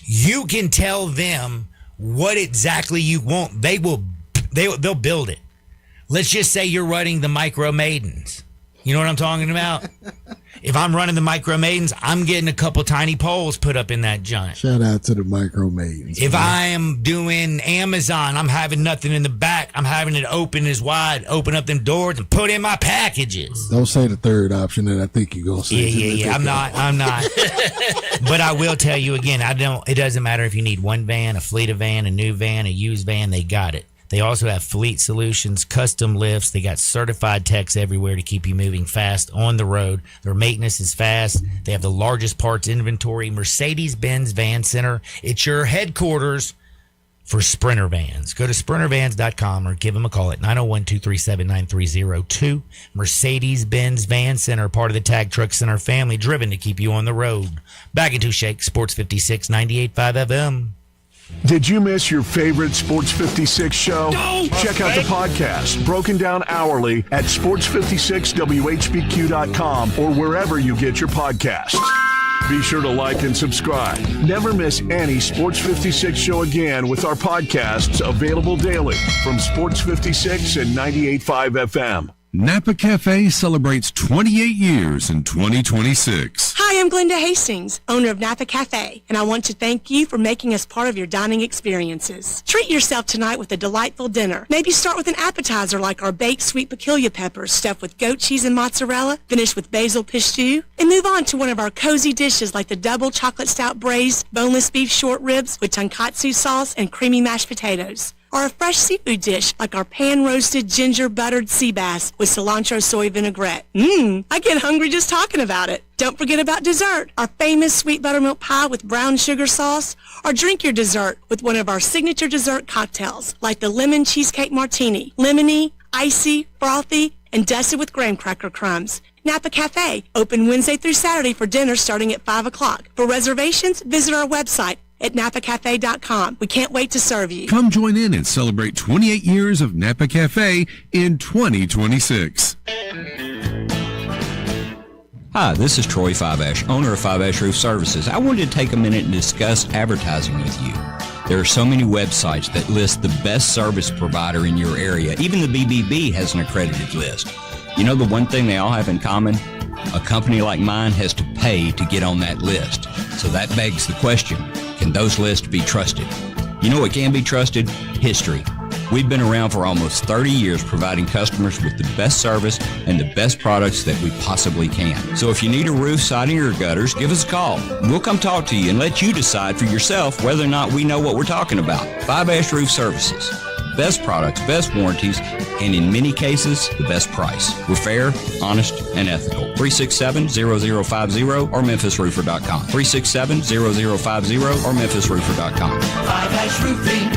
you can tell them what exactly you want. They'll build it. Let's just say you're running the Micro Maidens. You know what I'm talking about? If I'm running the Micro Maidens, I'm getting a couple tiny poles put up in that joint. Shout out to the Micro Maidens. If I am doing Amazon, I'm having nothing in the back. I'm having it open as wide, open up them doors and put in my packages. Don't say the third option that I think you're going to say. Yeah. I'm not. But I will tell you again, it doesn't matter if you need one van, a fleet of van, a new van, a used van, they got it. They also have fleet solutions, custom lifts. They got certified techs everywhere to keep you moving fast on the road. Their maintenance is fast. They have the largest parts inventory. Mercedes-Benz Van Center. It's your headquarters for Sprinter Vans. Go to sprintervans.com or give them a call at 901-237-9302. Mercedes-Benz Van Center, part of the Tag Truck Center family, driven to keep you on the road. Back into Shake, Sports 56, 98.5 FM. Did you miss your favorite Sports 56 show? No! Check out the podcast, broken down hourly at sports56whbq.com or wherever you get your podcasts. Be sure to like and subscribe. Never miss any Sports 56 show again with our podcasts available daily from Sports 56 and 98.5 FM. Napa Cafe celebrates 28 years in 2026. Hi, I'm Glenda Hastings, owner of Napa Cafe, and I want to thank you for making us part of your dining experiences. Treat yourself tonight with a delightful dinner. Maybe start with an appetizer like our baked sweet peculiar peppers stuffed with goat cheese and mozzarella, finished with basil pistou, and move on to one of our cozy dishes like the double chocolate stout braised boneless beef short ribs with tonkatsu sauce and creamy mashed potatoes. Or a fresh seafood dish like our pan-roasted ginger-buttered sea bass with cilantro soy vinaigrette. I get hungry just talking about it. Don't forget about dessert, our famous sweet buttermilk pie with brown sugar sauce, or drink your dessert with one of our signature dessert cocktails like the lemon cheesecake martini, lemony, icy, frothy, and dusted with graham cracker crumbs. Napa Cafe, open Wednesday through Saturday for dinner starting at 5 o'clock. For reservations, visit our website at napacafe.com. We can't wait to serve you. Come join in and celebrate 28 years of Napa Cafe in 2026. Hi, this is Troy Fiveash, owner of Fiveash Roof Services. I wanted to take a minute and discuss advertising with you. There are so many websites that list the best service provider in your area. Even the BBB has an accredited list. You know the one thing they all have in common? A company like mine has to pay to get on that list. So that begs the question, can those lists be trusted? You know what can be trusted? History. We've been around for almost 30 years providing customers with the best service and the best products that we possibly can. So if you need a roof, siding, or gutters, give us a call. We'll come talk to you and let you decide for yourself whether or not we know what we're talking about. Fiveash Roof Services. Best products, best warranties, and in many cases, the best price. We're fair, honest, and ethical. 367-0050 or memphisroofer.com. 367-0050 or memphisroofer.com. Fiveash Roofing,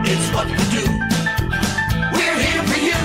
it's what we do. We're here for you.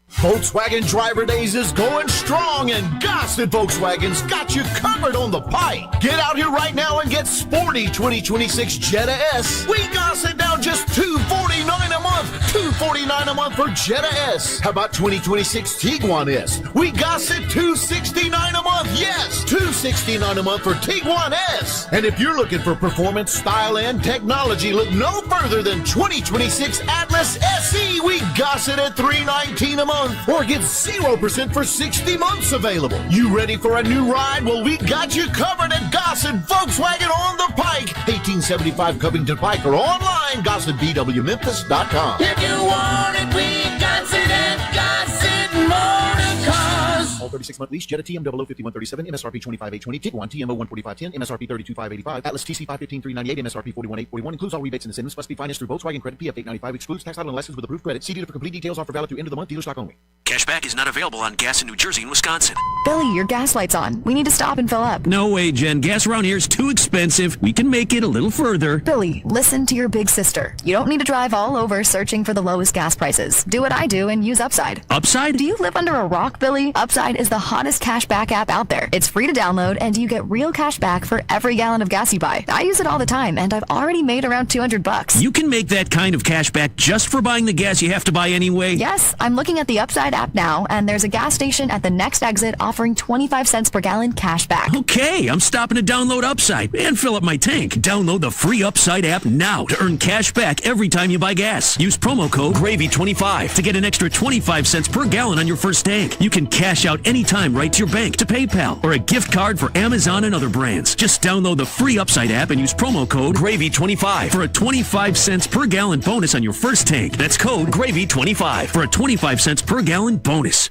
Volkswagen Driver Days is going strong, and Gossett Volkswagen's got you covered on the pike. Get out here right now and get sporty 2026 Jetta S. We Gossett down just $249 a month. $249 a month for Jetta S. How about 2026 Tiguan S? We Gossett $269 a month. Yes, $269 a month for Tiguan S. And if you're looking for performance, style, and technology, look no further than 2026 Atlas SE. We Gossett at $319 a month. Or get 0% for 60 months available. You ready for a new ride? Well, we got you covered at Gossett Volkswagen on the Pike. 1875 Covington Pike or online, GossettBWMemphis.com. If you want it, we got it at Gossett Motor Cars. All 36-month lease, Jetta TM 005137, MSRP 25820, Tiguan TMO 14510, MSRP 32585, Atlas TC 515398, MSRP 41841, includes all rebates and incentives, must be financed through Volkswagen Credit PF 895, excludes tax title and license with approved credit. See dealer for complete details. Offer valid through end of the month. Dealer stock only. Cashback is not available on gas in New Jersey and Wisconsin. Billy, your gas light's on. We need to stop and fill up. No way, Jen. Gas around here is too expensive. We can make it a little further. Billy, listen to your big sister. You don't need to drive all over searching for the lowest gas prices. Do what I do and use Upside. Upside? Do you live under a rock, Billy? Upside is is the hottest cash back app out there. It's free to download, and you get real cash back for every gallon of gas you buy. I use it all the time, and I've already made around $200. You can make that kind of cash back just for buying the gas you have to buy anyway? Yes, I'm looking at the Upside app now, and there's a gas station at the next exit offering 25 cents per gallon cash back. Okay, I'm stopping to download Upside and fill up my tank. Download the free Upside app now to earn cash back every time you buy gas. Use promo code GRAVY25 to get an extra 25 cents per gallon on your first tank. You can cash out anytime right to your bank, to PayPal, or a gift card for Amazon and other brands. Just download the free Upside app and use promo code GRAVY25 for a 25 cents per gallon bonus on your first tank. That's code GRAVY25 for a 25 cents per gallon bonus.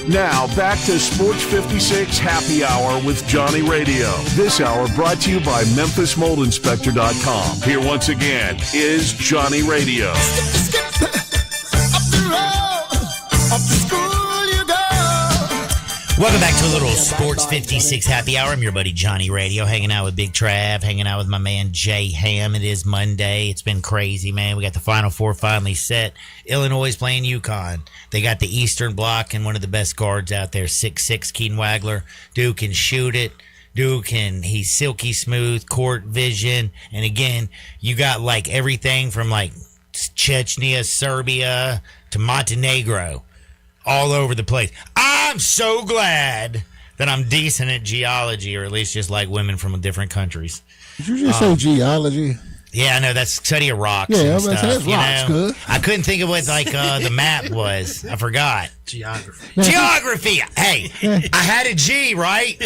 Now, back to Sports 56 Happy Hour with Johnny Radio. This hour brought to you by MemphisMoldInspector.com. Here once again is Johnny Radio. Welcome back to a little Sports 56 Happy Hour. I'm your buddy Johnny Radio, hanging out with Big Trav, hanging out with my man Jay Ham. It is Monday. It's been crazy, man. We got the Final Four finally set. Illinois is playing UConn. They got the Eastern Bloc and one of the best guards out there, 6'6", Keen Wagler. Dude can shoot it. He's silky smooth, court vision. And again, you got like everything from like Chechnya, Serbia to Montenegro. All over the place. I'm so glad that I'm decent at geology, or at least just like women from different countries. Did you just say geology? Yeah, I know. That's study of rocks. Yeah, and stuff, that's rocks, good. I couldn't think of what the map was. I forgot. Geography. Geography. Hey, I had a G, right?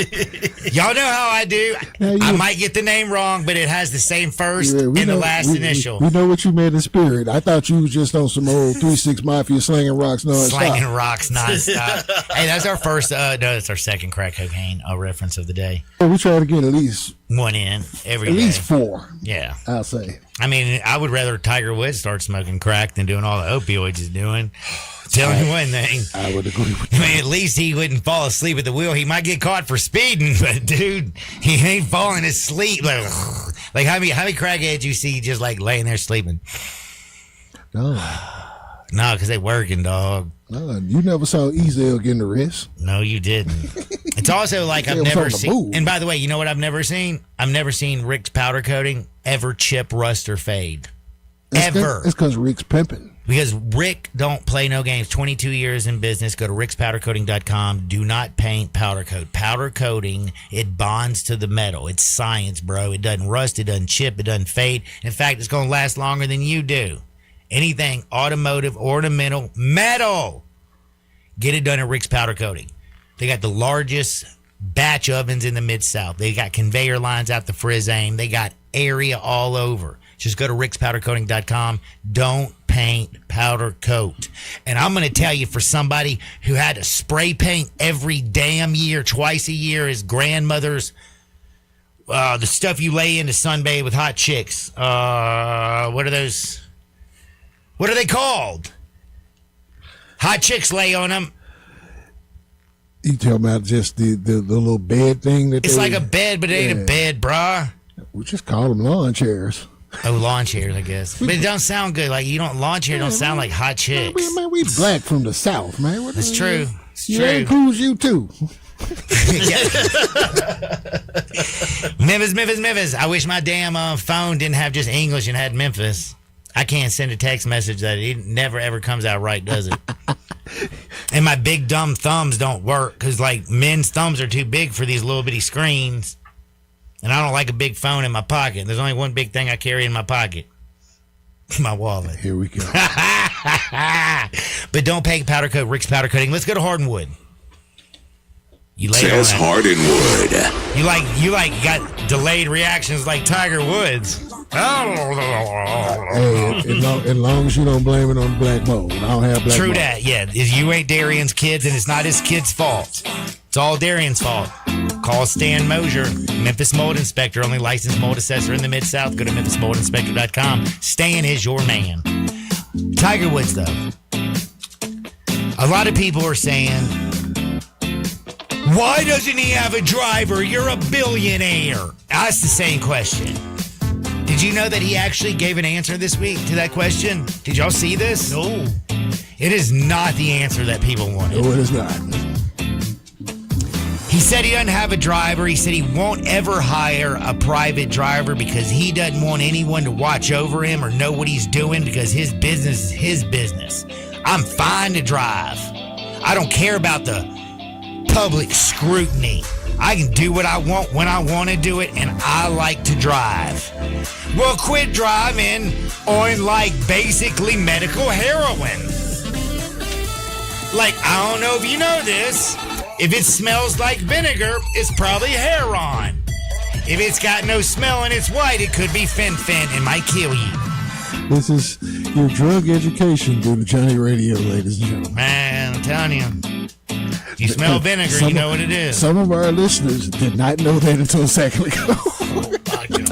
Y'all know how I do. I might get the name wrong, but it has the same first and the last initial. We know what you meant in spirit. I thought you was just on some old 3-6 Mafia slinging rocks nonstop. Slinging rocks nonstop. Hey, that's our first. No, that's our second crack cocaine reference of the day. Yeah, we try to get at least one in every day. At least 4. Yeah, I'll say. I mean, I would rather Tiger Woods start smoking crack than doing all the opioids he's doing. Tell you one thing. I would agree with you. I mean, at least he wouldn't fall asleep at the wheel. He might get caught for speeding, but dude, he ain't falling asleep. Like how many crackheads you see just like laying there sleeping? No, because they working, dog. No, you never saw Ezel getting the wrist. No, you didn't. It's also like I've never seen. And by the way, you know what I've never seen? I've never seen Rick's powder coating ever chip, rust, or fade. Ever. It's because Rick's pimping. Because Rick don't play no games. 22 years in business. Go to rickspowdercoating.com. Do not paint powder coat. Powder coating, it bonds to the metal. It's science, bro. It doesn't rust. It doesn't chip. It doesn't fade. In fact, it's going to last longer than you do. Anything automotive, ornamental, metal, get it done at Rick's Powder Coating. They got the largest batch ovens in the Mid-South. They got conveyor lines out the Frizz-Aim. They got area all over. Just go to rickspowdercoating.com. Don't paint, powder coat. And I'm going to tell you, for somebody who had to spray paint every damn year, twice a year, his grandmother's, the stuff you lay in to sunbathe with hot chicks. What are those? What are they called? Hot chicks lay on them. You talking about just the little bed thing? It's like a bed, but it ain't a bed, brah. We just call them lawn chairs. Oh, lawn chairs, I guess. But it don't sound good. Like, lawn chair don't sound like hot chicks. Man, we black from the South, man. That's true. It's true. That includes you, too. Memphis. I wish my damn phone didn't have just English and had Memphis. I can't send a text message that it never, ever comes out right, does it? And my big, dumb thumbs don't work because, like, men's thumbs are too big for these little bitty screens. And I don't like a big phone in my pocket. There's only one big thing I carry in my pocket. My wallet. Here we go. But don't pay powder coat, Rick's Powder Coating. Let's go to Hardwood. Says Hardwood. You got delayed reactions like Tiger Woods. Hey, as long as you don't blame it on black mold. I don't have black mold. True that, yeah. You ain't Darian's kids, and it's not his kid's fault. It's all Darian's fault. Call Stan Mosier, Memphis Mold Inspector, only licensed mold assessor in the Mid-South. Go to memphismoldinspector.com. Stan is your man. Tiger Woods, though. A lot of people are saying, why doesn't he have a driver? You're a billionaire. That's the same question. Did you know that he actually gave an answer this week to that question? Did y'all see this? No. It is not the answer that people wanted. No, it is not. He said he doesn't have a driver. He said he won't ever hire a private driver because he doesn't want anyone to watch over him or know what he's doing because his business is his business. I'm fine to drive. I don't care about the public scrutiny. I can do what I want when I want to do it, and I like to drive. Well, quit driving on, like, basically medical heroin. Like, I don't know if you know this. If it smells like vinegar, it's probably heroin. If it's got no smell and it's white, it could be fen-phen and might kill you. This is your drug education through the Johnny Radio, ladies and gentlemen. Man, I'm telling you. If you smell vinegar, you know what it is. Some of our listeners did not know that until a second ago.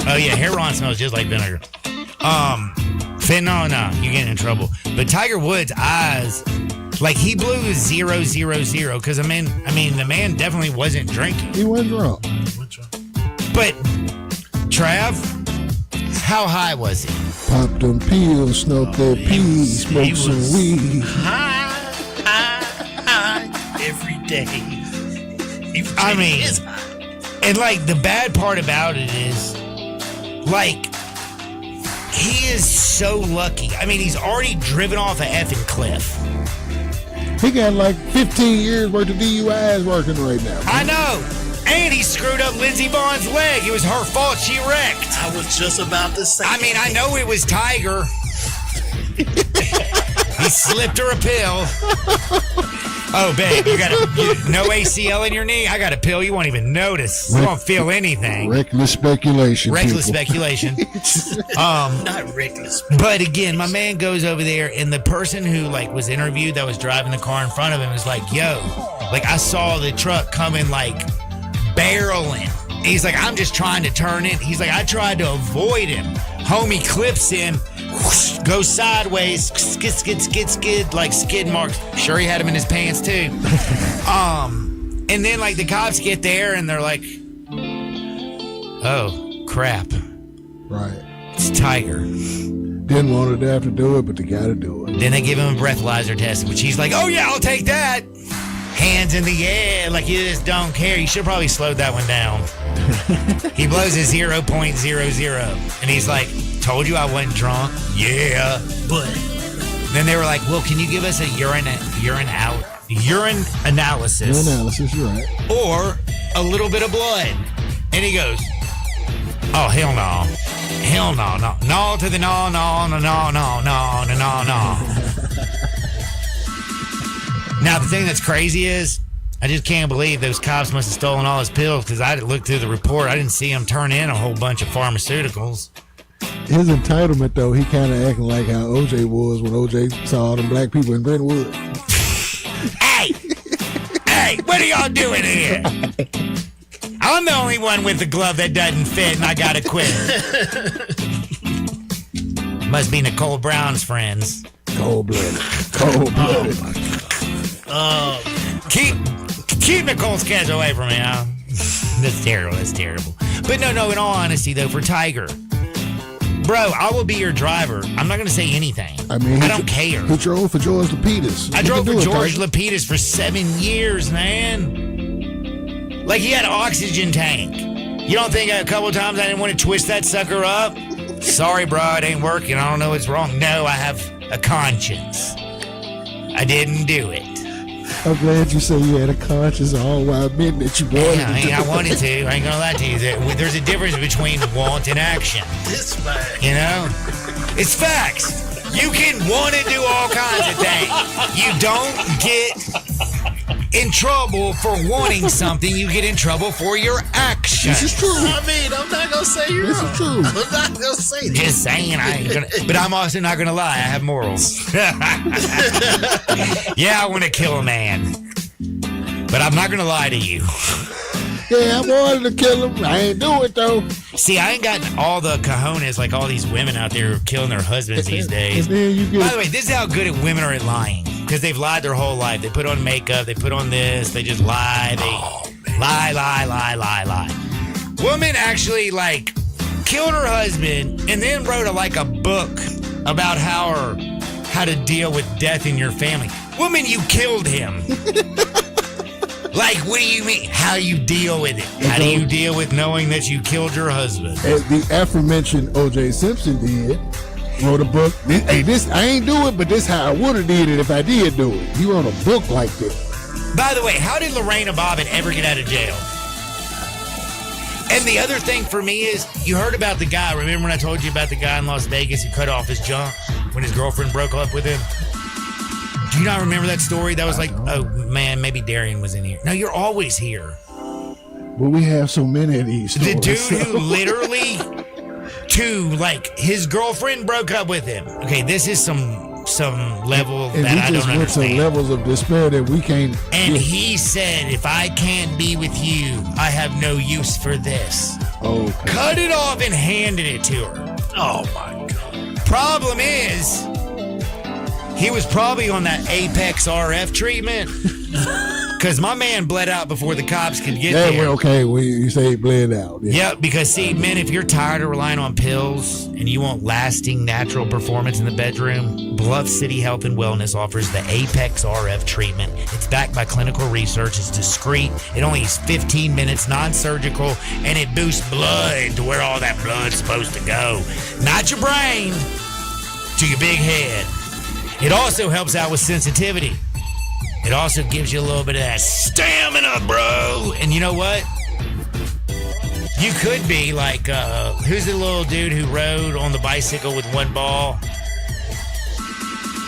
Oh, yeah, heroin smells just like vinegar. Fentanyl, no, you're getting in trouble. But Tiger Woods' eyes, like, he blew his 0-0-0 because, the man definitely wasn't drinking. He wasn't drunk. But, Trav, how high was he? Popped them pills, smoked their peas, smoked some weed. High every day. And like the bad part about it is, like, he is so lucky. I mean, he's already driven off a effing cliff. He got like 15 years worth of DUIs working right now. I know. And he screwed up Lindsey Vonn's leg. It was her fault she wrecked. I was just about to say. I mean, I know it was Tiger. He slipped her a pill. Oh, babe, you got no ACL in your knee? I got a pill you won't even notice. You won't feel anything. Reckless speculation. Reckless speculation. Not reckless. But again, my man goes over there, and the person who like was interviewed that was driving the car in front of him was like, yo, like I saw the truck coming like barreling. And he's like, I'm just trying to turn it. He's like, I tried to avoid him. Homie clips him. Whoosh, goes sideways, skid, like skid marks. Sure, he had him in his pants too. And then like the cops get there and they're like, "Oh crap!" Right. It's Tiger. Didn't want to have to do it, but they got to do it. Then they give him a breathalyzer test, which he's like, "Oh yeah, I'll take that." Hands in the air, like you just don't care. You should probably slowed that one down. He blows his 0.00, and he's like, told you I wasn't drunk. Yeah. But then they were like, well, can you give us a urine analysis? Urine analysis, you're right. Or a little bit of blood. And he goes, oh, hell no. Hell no. No to the no. Now, the thing that's crazy is, I just can't believe those cops must have stolen all his pills because I looked through the report. I didn't see him turn in a whole bunch of pharmaceuticals. His entitlement, though, he kind of acting like how OJ was when OJ saw all them black people in Brentwood. Hey, what are y'all doing here? I'm the only one with the glove that doesn't fit, and I gotta quit. Must be Nicole Brown's friends. Cold-blooded. Keep Nicole's kids away from me, huh? That's terrible. But no, in all honesty, though, for Tiger, bro, I will be your driver. I'm not going to say anything. I don't care. He drove for George Lapidus. I drove for George Lapidus for 7 years, man. Like, he had an oxygen tank. You don't think a couple times I didn't want to twist that sucker up? Sorry, bro, it ain't working. I don't know what's wrong. No, I have a conscience. I didn't do it. I'm glad you said you had a conscience all while admitting that you wanted to. I wanted to. I ain't gonna lie to you. There's a difference between want and action. This man. You know? It's facts. You can want to do all kinds of things. You don't get in trouble for wanting something. You get in trouble for your actions. This is true. I mean, I'm not going to say you're wrong. This is true. I'm not going to say that. Just saying, I ain't gonna. But I'm also not gonna lie. I have morals. Yeah, I want to kill a man, but I'm not gonna lie to you. Yeah, I wanted to kill him. I ain't do it though. See, I ain't got all the cojones like all these women out there who are killing their husbands these days. By the way, this is how good women are at lying. Because they've lied their whole life. They put on makeup. They put on this. They just lie. Lie. Woman actually, killed her husband and then wrote a book about how her how to deal with death in your family. Woman, you killed him. Like, what do you mean? How do you deal with it? How do you deal with knowing that you killed your husband? As the aforementioned O.J. Simpson did, wrote a book. Hey, this I ain't do it, but this how I would have did it if I did do it. He wrote a book like this. By the way, how did Lorena Bobbitt ever get out of jail? And the other thing for me is, you heard about the guy. Remember when I told you about the guy in Las Vegas who cut off his junk when his girlfriend broke up with him? Do you not remember that story? That was like, oh man, maybe Darian was in here. No, you're always here. Well, we have so many of these stories. The dude who literally, like, his girlfriend broke up with him. Okay, this is some level and that I don't understand. Some levels of despair that we can't. And he said, if I can't be with you, I have no use for this. Okay. Cut it off and handed it to her. Oh my God. Problem is, he was probably on that Apex RF treatment. Because my man bled out before the cops could get there. Well, okay, you say he bled out. Yeah, because see, men, if you're tired of relying on pills and you want lasting natural performance in the bedroom, Bluff City Health and Wellness offers the Apex RF treatment. It's backed by clinical research. It's discreet. It only is 15 minutes, non-surgical, and it boosts blood to where all that blood's supposed to go. Not your brain, to your big head. It also helps out with sensitivity. It also gives you a little bit of that stamina, bro. And you know what? You could be like, who's the little dude who rode on the bicycle with one ball?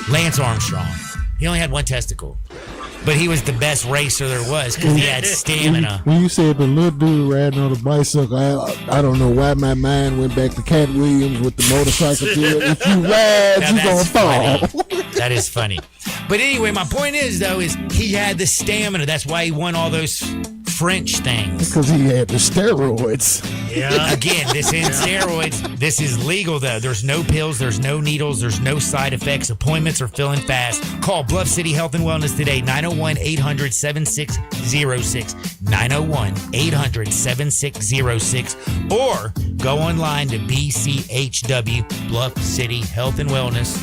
Lance Armstrong. He only had one testicle. But he was the best racer there was because he had stamina. When you said the little dude riding on a bicycle, I don't know why my mind went back to Cat Williams with the motorcycle to it. If you ride, you're going to fall. That is funny. But anyway, my point is, though, is he had the stamina. That's why he won all those French things. Because he had the steroids. Yeah. Again, this ain't steroids. This is legal, though. There's no pills. There's no needles. There's no side effects. Appointments are filling fast. Call Bluff City Health and Wellness today, 901-800-7606. 901-800-7606. Or go online to BCHW, Bluff City Health and Wellness,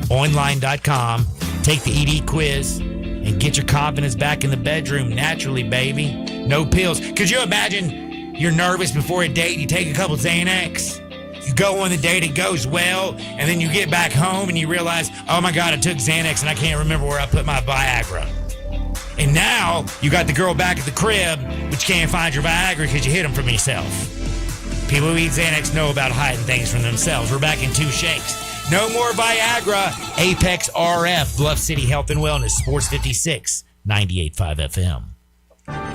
online.com. Take the ED quiz and get your confidence back in the bedroom naturally, baby. No pills. Could you imagine you're nervous before a date, you take a couple Xanax, you go on the date, it goes well, and then you get back home and you realize, oh my God, I took Xanax and I can't remember where I put my Viagra. And now you got the girl back at the crib, but you can't find your Viagra because you hid them from yourself. People who eat Xanax know about hiding things from themselves. We're back in 2 shakes. No more Viagra. Apex RF, Bluff City Health and Wellness, Sports 56, 98.5 FM.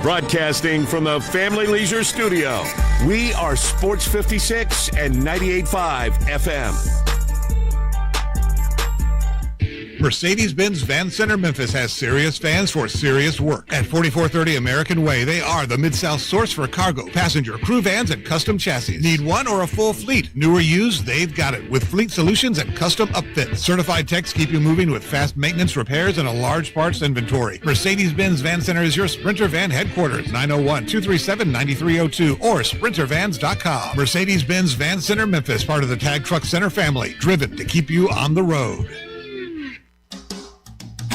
Broadcasting from the Family Leisure Studio, we are Sports 56 and 98.5 FM. Mercedes-Benz Van Center Memphis has serious vans for serious work. At 4430 American Way, they are the Mid-South source for cargo, passenger, crew vans, and custom chassis. Need one or a full fleet? New or used, they've got it. With fleet solutions and custom upfits. Certified techs keep you moving with fast maintenance, repairs, and a large parts inventory. Mercedes-Benz Van Center is your Sprinter Van headquarters. 901-237-9302 or sprintervans.com. Mercedes-Benz Van Center Memphis, part of the Tag Truck Center family. Driven to keep you on the road.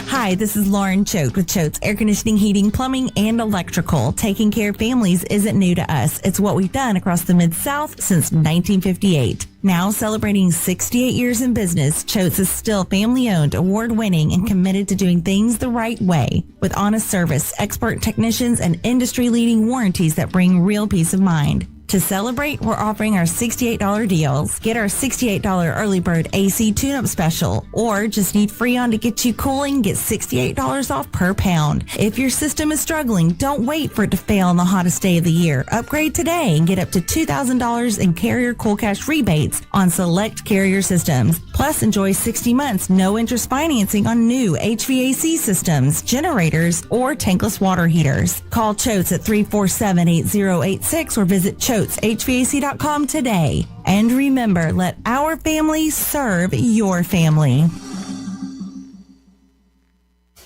Hi, this is Lauren Choate with Choate's Air Conditioning, Heating, Plumbing, and Electrical. Taking care of families isn't new to us. It's what we've done across the Mid-South since 1958. Now celebrating 68 years in business, Choate's is still family-owned, award-winning, and committed to doing things the right way. With honest service, expert technicians, and industry-leading warranties that bring real peace of mind. To celebrate, we're offering our $68 deals. Get our $68 early bird AC tune-up special, or just need Freon to get you cooling, get $68 off per pound. If your system is struggling, don't wait for it to fail on the hottest day of the year. Upgrade today and get up to $2,000 in Carrier Cool Cash rebates on select Carrier systems. Plus, enjoy 60 months no-interest financing on new HVAC systems, generators, or tankless water heaters. Call Choates at 347-8086 or visit ChoatesHVAC.com today. And remember, let our family serve your family.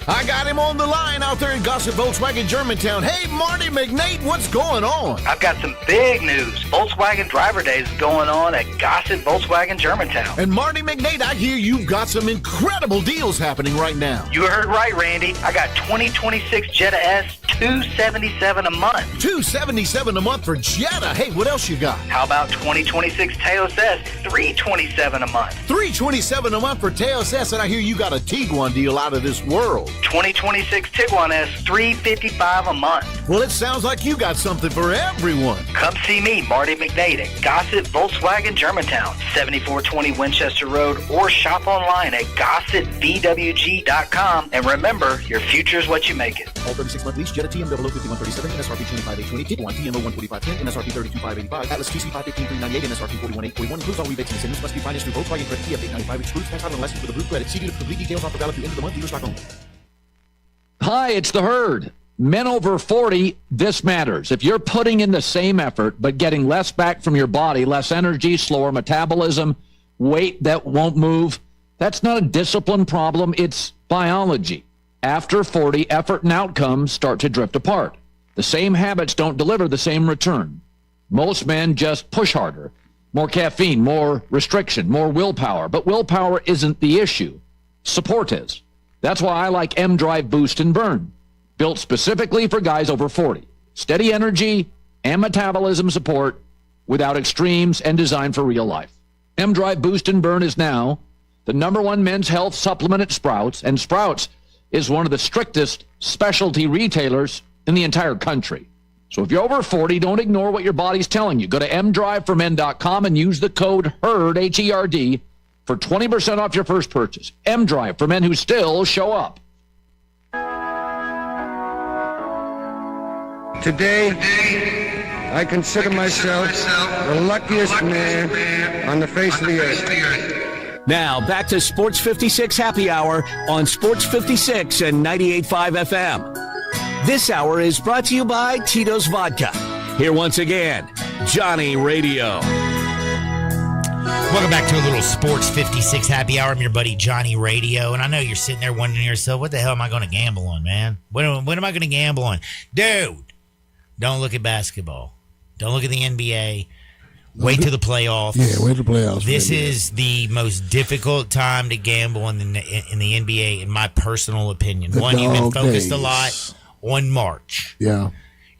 I got him on the line out there in Gossett Volkswagen Germantown. Hey, Marty McNate, what's going on? I've got some big news. Volkswagen Driver Days is going on at Gossett Volkswagen Germantown. And Marty McNate, I hear you've got some incredible deals happening right now. You heard right, Randy. I got 2026 Jetta S, $277 a month. $277 a month for Jetta. Hey, what else you got? How about 2026 Taos S, $327 a month. $327 a month for Taos S, and I hear you got a Tiguan deal out of this world. 2026 Tiguan S, $355 a month. Well, it sounds like you got something for everyone. Come see me, Marty McNate, at Gossett Volkswagen Germantown, 7420 Winchester Road, or shop online at GossettVWG.com. And remember, your future is what you make it. All 36-month lease, Jetta TM 5137, MSRP 25820, Tiguan TM 14510, MSRP 32585, Atlas TC 515398, MSRP 41841. Includes all rebates and incentives. Must be financed through Volkswagen Credit TF 895. Excludes tax and license for the blue credit. See dealer for complete details. Offer valid through end of the month. Dealer stock only. Hi, it's the Herd. Men over 40, this matters. If you're putting in the same effort but getting less back from your body, less energy, slower metabolism, weight that won't move, that's not a discipline problem. It's biology. After 40, effort and outcomes start to drift apart. The same habits don't deliver the same return. Most men just push harder. More caffeine, more restriction, more willpower. But willpower isn't the issue. Support is. That's why I like M-Drive Boost and Burn. Built specifically for guys over 40. Steady energy and metabolism support without extremes and designed for real life. M-Drive Boost and Burn is now the #1 men's health supplement at Sprouts, and Sprouts is one of the strictest specialty retailers in the entire country. So if you're over 40, don't ignore what your body's telling you. Go to mdriveformen.com and use the code HERD, H-E-R-D, for 20% off your first purchase. M-Drive for men who still show up. Today, I consider myself the luckiest man on the face of the earth. Now, back to Sports 56 Happy Hour on Sports 56 and 98.5 FM. This hour is brought to you by Tito's Vodka. Here once again, Johnny Radio. Welcome back to a little Sports 56 Happy Hour. I'm your buddy Johnny Radio, and I know you're sitting there wondering to yourself, what the hell am I going to gamble on, man? What am I going to gamble on? Dude, don't look at basketball. Don't look at the NBA. Wait till the playoffs. Yeah, wait till the playoffs. This is the most difficult time to gamble in the NBA, in my personal opinion. One, you've been focused a lot on March. Yeah.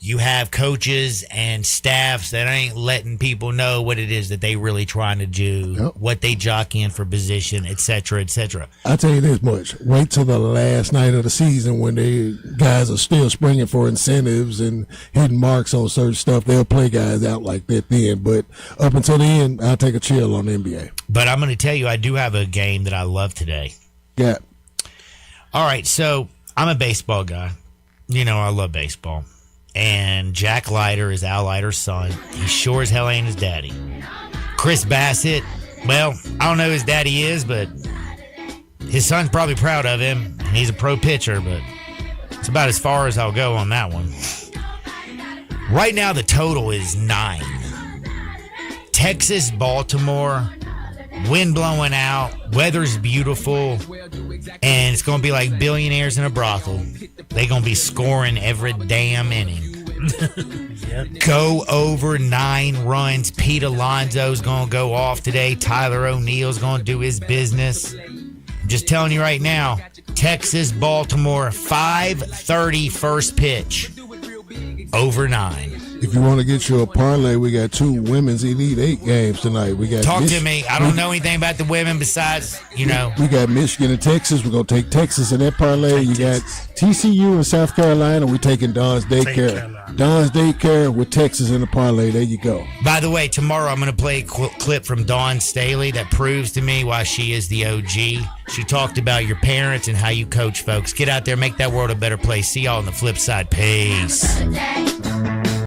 You have coaches and staffs that ain't letting people know what it is that they really trying to do, what they jockey in for position, et cetera, et cetera. I'll tell you this much. Wait till the last night of the season when the guys are still springing for incentives and hitting marks on certain stuff. They'll play guys out like that then. But up until the end, I'll take a chill on the NBA. But I'm going to tell you, I do have a game that I love today. Yeah. All right, so I'm a baseball guy. You know, I love baseball. And Jack Leiter is Al Leiter's son. He sure as hell ain't his daddy. Chris Bassett, well, I don't know who his daddy is, but his son's probably proud of him. He's a pro pitcher, but it's about as far as I'll go on that one. Right now, the total is 9. Texas, Baltimore, wind blowing out, weather's beautiful, and it's going to be like billionaires in a brothel. They're going to be scoring every damn inning. Go over 9 runs. Pete Alonso's going to go off today. Tyler O'Neill's going to do his business. I'm just telling you right now, Texas, Baltimore, 5:30 first pitch. Over 9. If you want to get you a parlay, we got 2 women's Elite 8 games tonight. We got Talk to me. I don't know anything about the women besides, you know. We got Michigan and Texas. We're going to take Texas in that parlay. You got TCU and South Carolina. We're taking Don's Daycare. Don's Daycare with Texas in the parlay. There you go. By the way, tomorrow I'm going to play a clip from Dawn Staley that proves to me why she is the OG. She talked about your parents and how you coach folks. Get out there, make that world a better place. See y'all on the flip side. Peace.